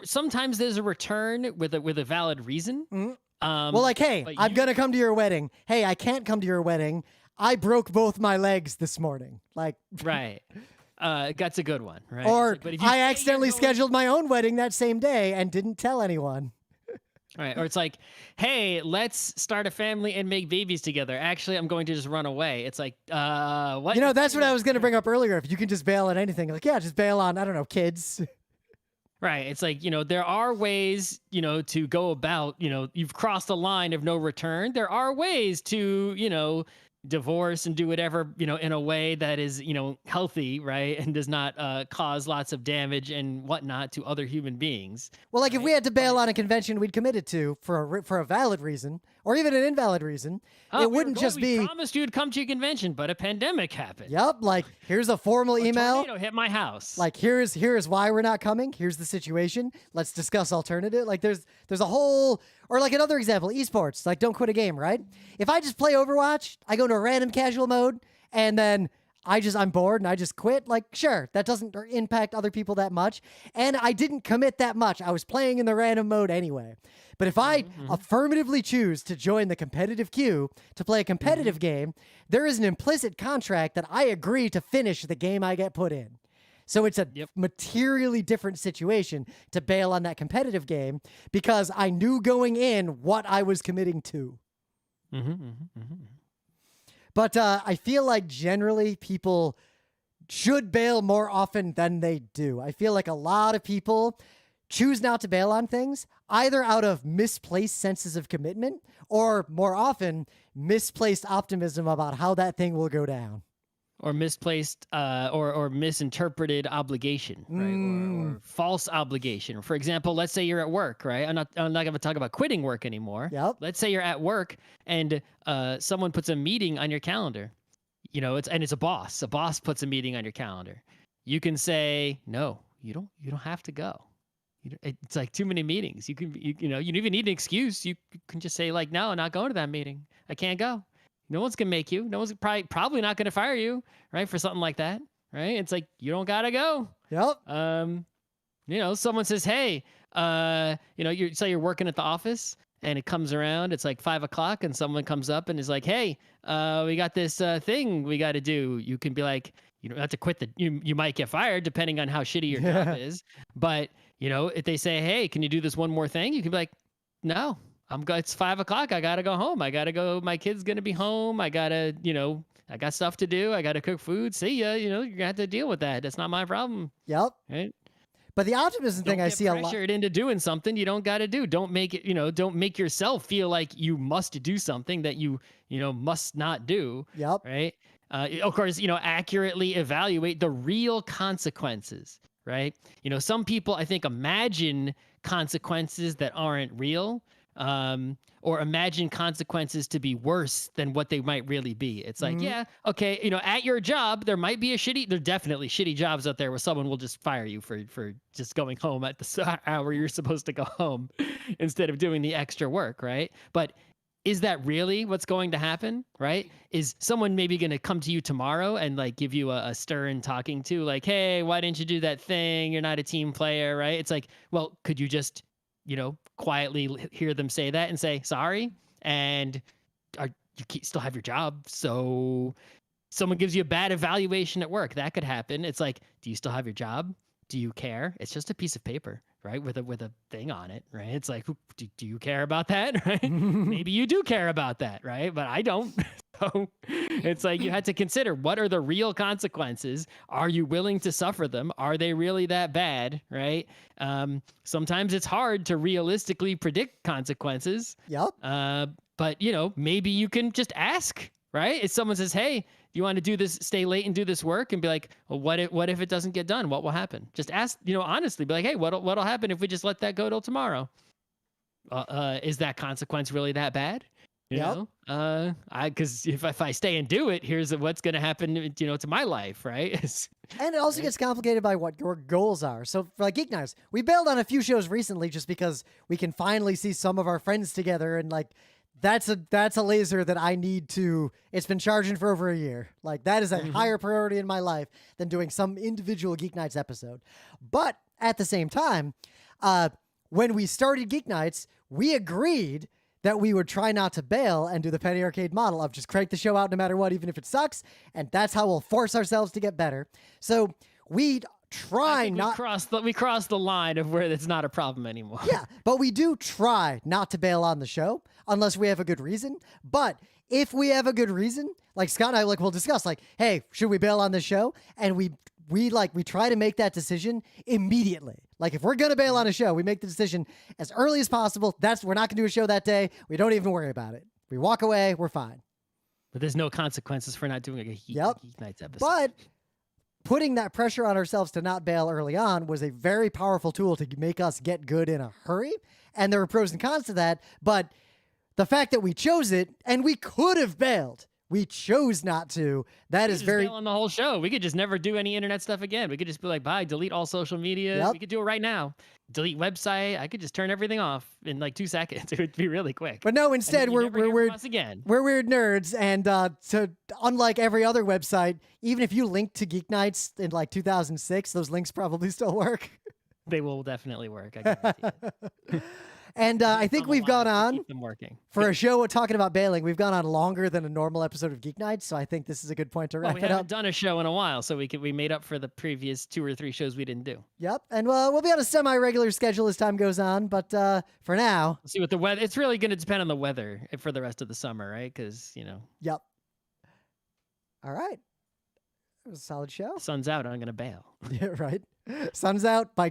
Speaker 2: sometimes there's a return with a valid reason.
Speaker 1: Well, like, hey, I'm gonna come to your wedding. Hey, I can't come to your wedding. I broke both my legs this morning. Like,
Speaker 2: right. That's a good one, right?
Speaker 1: Or I accidentally scheduled my own wedding that same day and didn't tell anyone.
Speaker 2: Right. Or it's like, hey, let's start a family and make babies together. Actually, I'm going to just run away. It's like, what?
Speaker 1: That's what I was going to bring up earlier. If you can just bail on anything, like, yeah, just bail on, I don't know, kids.
Speaker 2: Right. It's like, there are ways, to go about, you've crossed the line of no return. There are ways to, divorce and do whatever, in a way that is, healthy, right? And does not cause lots of damage and whatnot to other human beings.
Speaker 1: Well, like if
Speaker 2: Right?
Speaker 1: we had to bail on a convention we'd committed to for a valid reason, or even an invalid reason, it wouldn't just
Speaker 2: we
Speaker 1: be.
Speaker 2: promised you'd come to a convention, but a pandemic happened.
Speaker 1: Yep, like here's a formal email.
Speaker 2: Tornado hit my house.
Speaker 1: Like here's why we're not coming. Here's the situation. Let's discuss alternative. Like there's a whole, or like another example, esports. Like don't quit a game, right? If I just play Overwatch, I go into a random casual mode, and then I'm bored and I just quit. Like sure, that doesn't impact other people that much, and I didn't commit that much. I was playing in the random mode anyway. But if I affirmatively choose to join the competitive queue to play a competitive game, there is an implicit contract that I agree to finish the game I get put in. So it's a materially different situation to bail on that competitive game because I knew going in what I was committing to. But I feel like generally people should bail more often than they do. I feel like a lot of people choose not to bail on things either out of misplaced senses of commitment or more often misplaced optimism about how that thing will go down.
Speaker 2: Or misplaced or misinterpreted obligation, right? Or false obligation. For example, let's say you're at work, right? I'm not going to talk about quitting work anymore.
Speaker 1: Yep.
Speaker 2: Let's say you're at work and someone puts a meeting on your calendar. It's a boss. A boss puts a meeting on your calendar. You can say, no, you don't have to go. It's like too many meetings. You don't even need an excuse. You can just say like, no, I'm not going to that meeting. I can't go. No one's gonna make you. No one's probably not gonna fire you, right? For something like that, right? It's like you don't gotta go.
Speaker 1: Yep.
Speaker 2: Someone says, hey, you say you're working at the office, and it comes around. It's like 5:00, and someone comes up and is like, hey, we got this thing we got to do. You can be like, you don't have to quit you might get fired depending on how shitty your job is. But if they say, hey, can you do this one more thing? You can be like, no. It's 5:00. I gotta go home. I gotta go. My kid's gonna be home. I gotta, I got stuff to do. I gotta cook food. See ya. You're gonna have to deal with that. That's not my problem.
Speaker 1: Yep.
Speaker 2: Right.
Speaker 1: But the optimism thing I see a lot.
Speaker 2: Pressured into doing something you don't gotta do. Don't make it. Don't make yourself feel like you must do something that you must not do.
Speaker 1: Yep.
Speaker 2: Right. Of course, accurately evaluate the real consequences. Right. Some people I think imagine consequences that aren't real. Or imagine consequences to be worse than what they might really be. It's like, yeah, okay, at your job, there are definitely shitty jobs out there where someone will just fire you for just going home at the hour you're supposed to go home instead of doing the extra work, right? But is that really what's going to happen, right? Is someone maybe going to come to you tomorrow and like give you a stern talking to, like, hey, why didn't you do that thing? You're not a team player, right? It's like, well, could you just quietly hear them say that and say sorry, and still have your job? So someone gives you a bad evaluation at work, that could happen. It's like, do you still have your job? Do you care? It's just a piece of paper, right, with a thing on it, right? It's like, do you care about that? Right? Maybe you do care about that, right? But I don't. So it's like you had to consider, what are the real consequences? Are you willing to suffer them? Are they really that bad, right? Sometimes it's hard to realistically predict consequences.
Speaker 1: Yep.
Speaker 2: But maybe you can just ask, right? If someone says, hey, you want to do this, stay late and do this work, and be like, well, what if it doesn't get done? What will happen? Just ask, honestly, be like, hey, what'll happen if we just let that go till tomorrow? Is that consequence really that bad? Because if I stay and do it, here's what's going to happen, to my life, right?
Speaker 1: And it also gets complicated by what your goals are. So for like GeekNights, we bailed on a few shows recently just because we can finally see some of our friends together, and like that's a laser that I need to. It's been charging for over a year. Like that is a higher priority in my life than doing some individual GeekNights episode. But at the same time, when we started GeekNights, we agreed that we would try not to bail and do the penny arcade model of just crank the show out no matter what, even if it sucks. And that's how we'll force ourselves to get better. So we try
Speaker 2: think
Speaker 1: not.
Speaker 2: we crossed the line of where it's not a problem anymore.
Speaker 1: Yeah, but we do try not to bail on the show unless we have a good reason. But if we have a good reason, like Scott and I, like we'll discuss, like, hey, should we bail on the show? And we try to make that decision immediately. Like if we're gonna bail on a show, we make the decision as early as possible. We're not gonna do a show that day. We don't even worry about it. We walk away. We're fine.
Speaker 2: But there's no consequences for not doing a Geek Nights episode.
Speaker 1: But putting that pressure on ourselves to not bail early on was a very powerful tool to make us get good in a hurry. And there were pros and cons to that. But the fact that we chose it, and we could have bailed, we chose not to. That is very
Speaker 2: bail on the whole show. We could just never do any internet stuff again. We could just be like, bye, delete all social media.
Speaker 1: Yep.
Speaker 2: We could do it right now. Delete website. I could just turn everything off in like 2 seconds. It would be really quick.
Speaker 1: But no, instead we're weird.
Speaker 2: Again.
Speaker 1: We're weird nerds, and unlike every other website, even if you link to Geek Nights in like 2006, those links probably still work.
Speaker 2: They will definitely work. I guarantee it.
Speaker 1: And I think we've gone on for a show talking about bailing. We've gone on longer than a normal episode of Geek Nights, so I think this is a good point to wrap
Speaker 2: we
Speaker 1: it
Speaker 2: haven't
Speaker 1: up.
Speaker 2: done a show in a while, so we made up for the previous 2 or 3 shows we didn't do.
Speaker 1: Yep, and we'll be on a semi-regular schedule as time goes on, but for now,
Speaker 2: we'll see what the weather. It's really going to depend on the weather for the rest of the summer, right? Because
Speaker 1: Yep. All right. It was a solid show.
Speaker 2: Sun's out. I'm going to bail.
Speaker 1: Yeah, right. Sun's out. Bike's